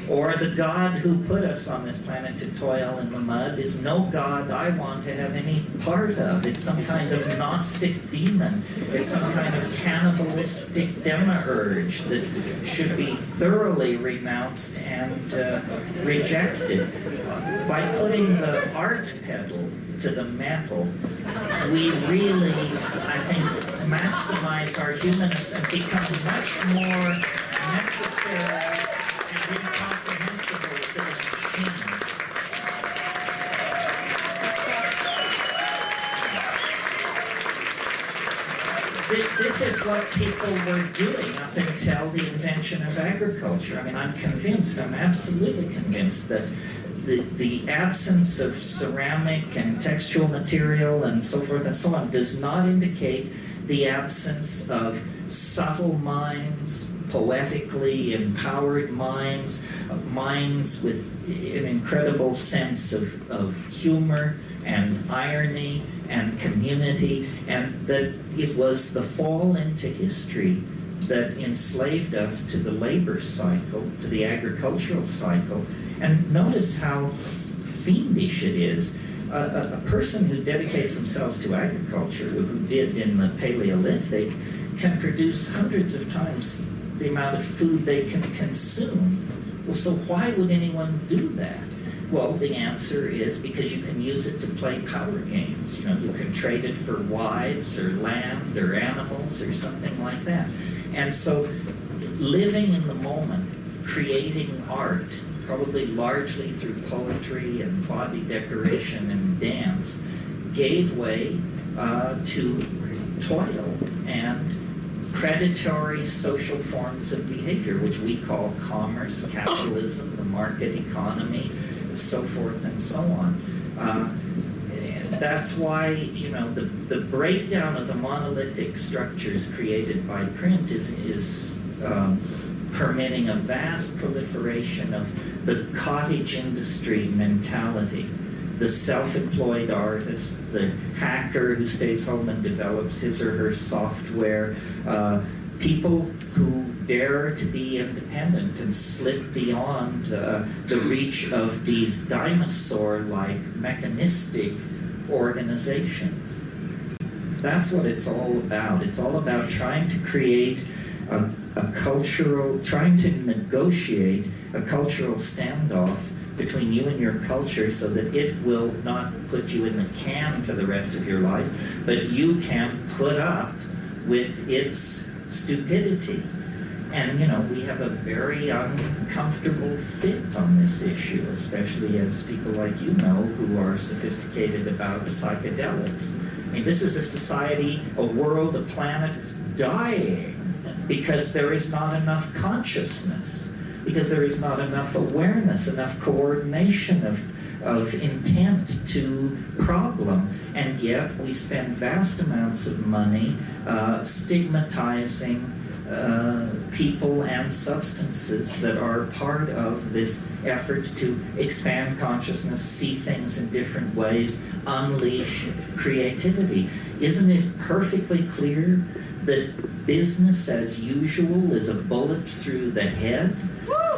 Speaker 2: Or the God who put us on this planet to toil in the mud is no God I want to have any part of. It's some kind of Gnostic demon. It's some kind of cannibalistic demiurge that should be thoroughly renounced and rejected. By putting the art pedal to the metal, we really, I think, maximize our humanness and become much more necessary and incomprehensible to the machines. this is what people were doing up until the invention of agriculture. I mean, I'm absolutely convinced that the absence of ceramic and textual material and so forth and so on does not indicate the absence of subtle minds, poetically empowered minds, minds with an incredible sense of humor and irony and community, and that it was the fall into history that enslaved us to the labor cycle, to the agricultural cycle. And notice how fiendish it is. A person who dedicates themselves to agriculture, who did in the Paleolithic, can produce hundreds of times the amount of food they can consume. Well, so why would anyone do that? Well, the answer is because you can use it to play power games. You know, you can trade it for wives or land or animals or something like that. And so living in the moment, creating art, probably largely through poetry and body decoration and dance, gave way to toil and predatory social forms of behavior, which we call commerce, capitalism, the market economy, so forth and so on. That's why, you know, the breakdown of the monolithic structures created by print is permitting a vast proliferation of the cottage industry mentality. The self-employed artist, the hacker who stays home and develops his or her software, people who dare to be independent and slip beyond the reach of these dinosaur-like mechanistic organizations. That's what it's all about. It's all about trying to create trying to negotiate a cultural standoff between you and your culture so that it will not put you in the can for the rest of your life, but you can put up with its stupidity. And, you know, we have a very uncomfortable fit on this issue, especially as people like you know who are sophisticated about psychedelics. I mean, this is a society, a world, a planet dying because there is not enough consciousness, because there is not enough awareness, enough coordination of intent to problem. And yet we spend vast amounts of money stigmatizing people and substances that are part of this effort to expand consciousness, see things in different ways, unleash creativity. Isn't it perfectly clear that business as usual is a bullet through the head?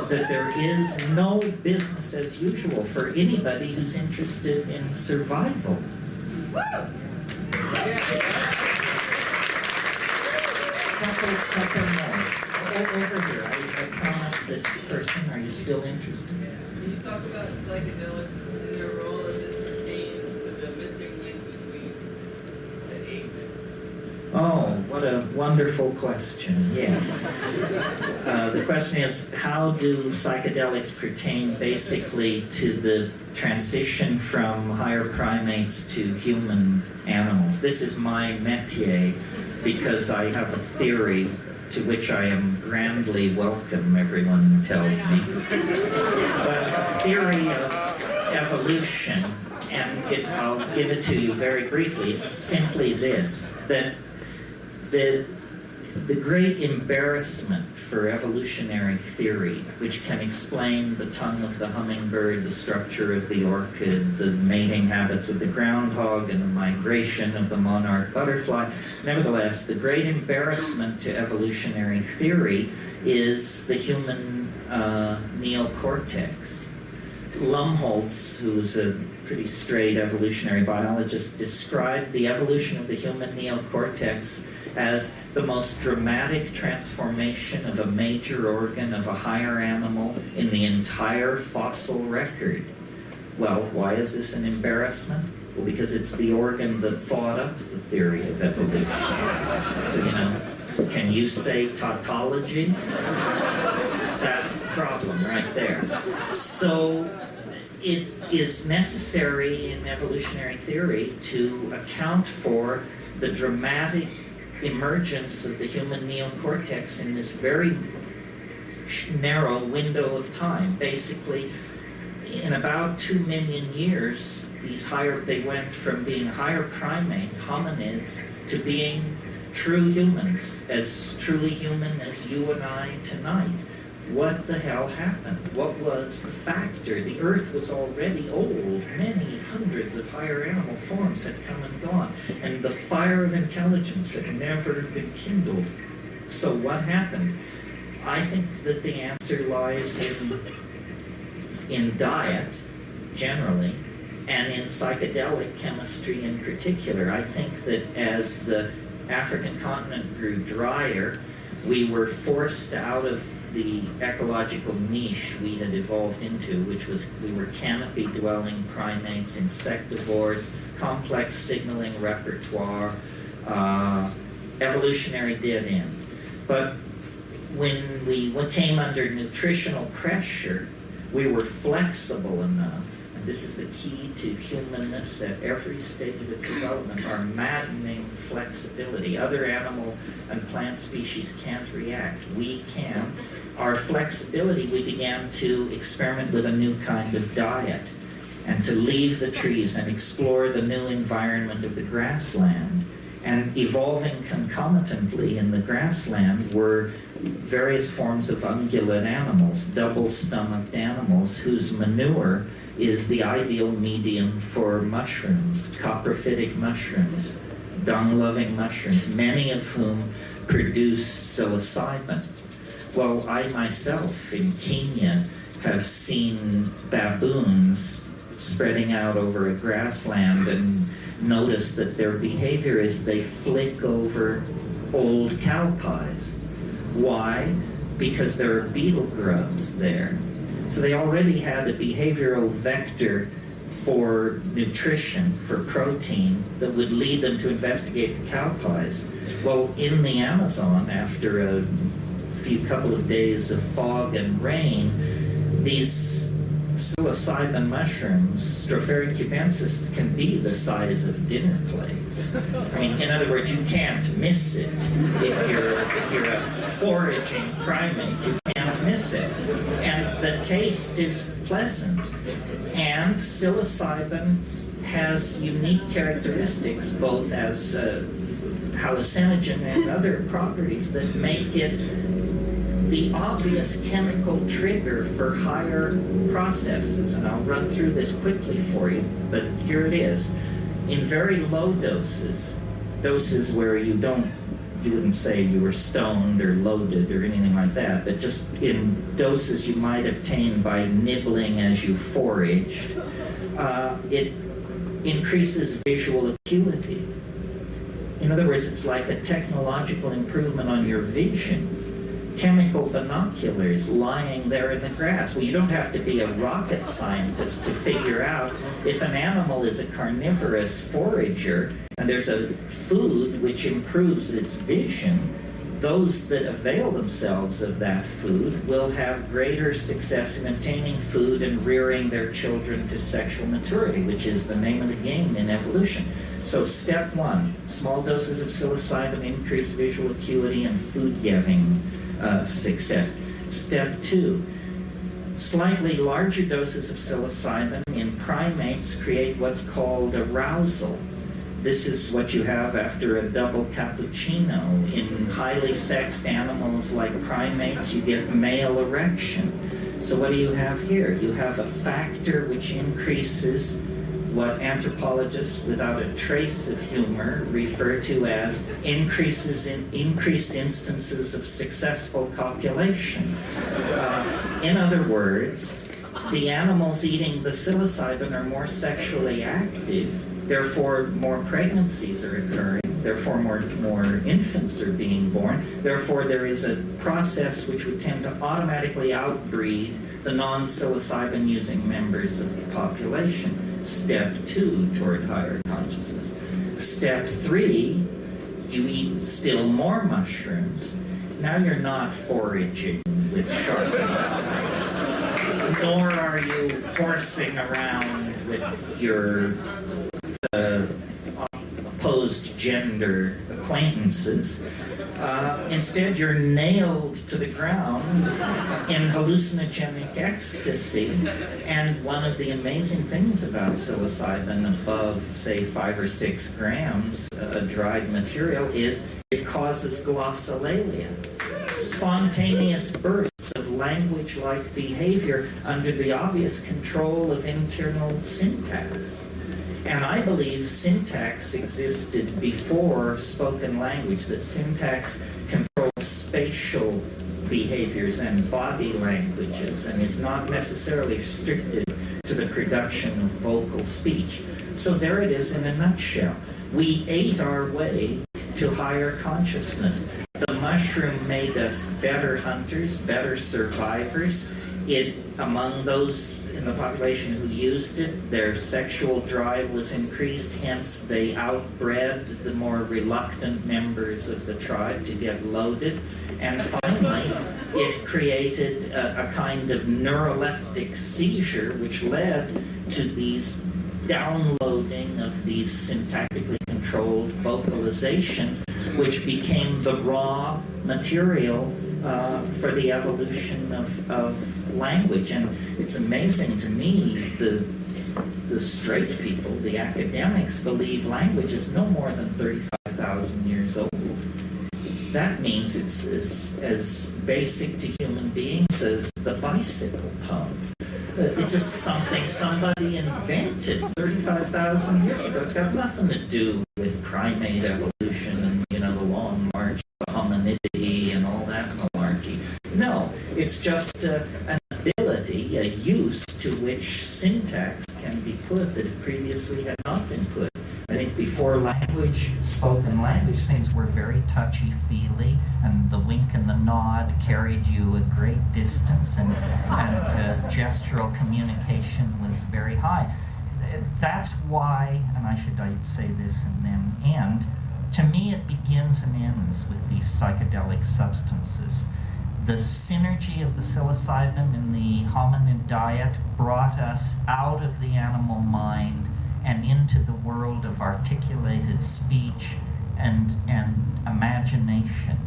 Speaker 2: That there is no business as usual for anybody who's interested in survival. Couple more. Over here, I promised this person. Are you still interested?
Speaker 4: Can you talk about psychedelics and their role as it pertains to the missing link between the ape and...
Speaker 2: Oh, what a wonderful question. Yes. The question is, how do psychedelics pertain basically to the transition from higher primates to human animals? This is my métier because I have a theory to which I am grandly welcome, everyone tells me. But a theory of evolution, and I'll give it to you very briefly. It's simply this, that the great embarrassment for evolutionary theory, which can explain the tongue of the hummingbird, the structure of the orchid, the mating habits of the groundhog, and the migration of the monarch butterfly. Nevertheless, the great embarrassment to evolutionary theory is the human neocortex. Lumholtz, who's a pretty straight evolutionary biologist, described the evolution of the human neocortex as the most dramatic transformation of a major organ of a higher animal in the entire fossil record. Well, why is this an embarrassment? Well, because it's the organ that thought up the theory of evolution. So, you know, can you say tautology? That's the problem right there. So it is necessary in evolutionary theory to account for the dramatic emergence of the human neocortex in this very narrow window of time. Basically, in about 2 million years, they went from being higher primates, hominids, to being true humans, as truly human as you and I tonight. What the hell happened? What was the factor? The Earth was already old. Many hundreds of higher animal forms had come and gone, and the fire of intelligence had never been kindled. So what happened? I think that the answer lies in diet, generally, and in psychedelic chemistry in particular. I think that as the African continent grew drier, we were forced out of the ecological niche we had evolved into, which was we were canopy-dwelling primates, insectivores, complex signaling repertoire, evolutionary dead end. But when we came under nutritional pressure, we were flexible enough, and this is the key to humanness at every stage of its development, our maddening flexibility. Other animal and plant species can't react. We can. Our flexibility, we began to experiment with a new kind of diet and to leave the trees and explore the new environment of the grassland. And evolving concomitantly in the grassland were various forms of ungulate animals, double-stomached animals whose manure is the ideal medium for mushrooms, coprophytic mushrooms, dung-loving mushrooms, many of whom produce psilocybin. Well, I myself in Kenya have seen baboons spreading out over a grassland and notice that their behavior is they flick over old cow pies. Why? Because there are beetle grubs there. So they already had a behavioral vector for nutrition, for protein, that would lead them to investigate the cow pies. Well, in the Amazon, after a couple of days of fog and rain, these psilocybin mushrooms, Stropharia cubensis, can be the size of dinner plates. I mean, in other words, you can't miss it. If you're a foraging primate, you can't miss it. And the taste is pleasant. And psilocybin has unique characteristics, both as hallucinogen and other properties that make it the obvious chemical trigger for higher processes. And I'll run through this quickly for you, but here it is. In very low doses where you wouldn't say you were stoned or loaded or anything like that, but just in doses you might obtain by nibbling as you foraged, it increases visual acuity. In other words, it's like a technological improvement on your vision. Chemical binoculars lying there in the grass. Well, you don't have to be a rocket scientist to figure out if an animal is a carnivorous forager and there's a food which improves its vision, those that avail themselves of that food will have greater success in obtaining food and rearing their children to sexual maturity, which is the name of the game in evolution. So step one, small doses of psilocybin increase visual acuity and food-getting success. Step two, slightly larger doses of psilocybin in primates create what's called arousal. This is what you have after a double cappuccino. In highly sexed animals like primates, you get male erection. So what do you have here? You have a factor which increases what anthropologists without a trace of humor refer to as increased instances of successful copulation. In other words, the animals eating the psilocybin are more sexually active, therefore more pregnancies are occurring, therefore more infants are being born, therefore there is a process which would tend to automatically outbreed the non-psilocybin using members of the population. Step two toward higher consciousness. Step three, you eat still more mushrooms. Now you're not foraging with sharp nor are you horsing around with your opposed gender acquaintances. Instead, you're nailed to the ground in hallucinogenic ecstasy. And one of the amazing things about psilocybin above, say, 5 or 6 grams, a dried material, is it causes glossolalia, spontaneous bursts of language-like behavior under the obvious control of internal syntax. And I believe syntax existed before spoken language, that syntax controls spatial behaviors and body languages and is not necessarily restricted to the production of vocal speech. So there it is in a nutshell. We ate our way to higher consciousness. The mushroom made us better hunters, better survivors. Among those in the population who used it, their sexual drive was increased, hence they outbred the more reluctant members of the tribe to get loaded. And finally, it created a kind of neuroleptic seizure, which led to these downloading of these syntactically controlled vocalizations, which became the raw material for the evolution of language. And it's amazing to me, the straight people, the academics, believe language is no more than 35,000 years old. That means it's as basic to human beings as the bicycle pump. It's just something somebody invented 35,000 years ago. It's got nothing to do with primate evolution and, the long march of hominidity and all that malarkey. No, it's just an ability, a use to which syntax can be put that previously had not been put. I think before language, spoken language, things were very touchy-feely, and the wink and the nod carried you a great distance, and gestural communication was very high. That's why, and I should say this and then end, to me it begins and ends with these psychedelic substances. The synergy of the psilocybin in the hominid diet brought us out of the animal mind and into the world of articulated speech and imagination.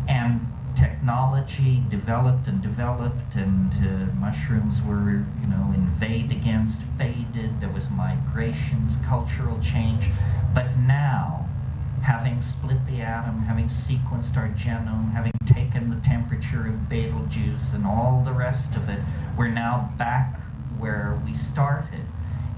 Speaker 2: And technology developed, and mushrooms were, invade against, faded. There was migrations, cultural change. But now, having split the atom, having sequenced our genome, having taken the temperature of Betelgeuse and all the rest of it, we're now back where we started.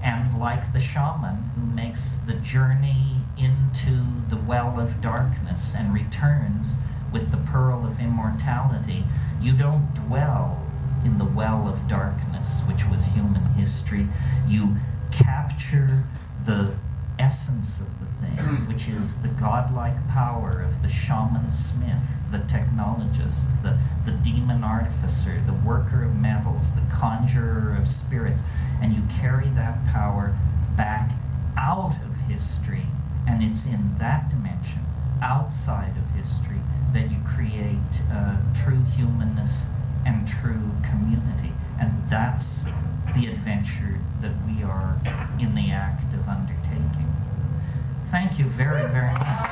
Speaker 2: And like the shaman who makes the journey into the well of darkness and returns with the pearl of immortality, you don't dwell in the well of darkness, which was human history. You capture the essence of the thing, which is the godlike power of the shaman smith, the technologist, the demon artificer, the worker of metals, the conjurer of spirits, and you carry that power back out of history, and it's in that dimension, outside of history, that you create true humanness and true community. And that's the adventure that we are in the act of undertaking. Thank you very, very much.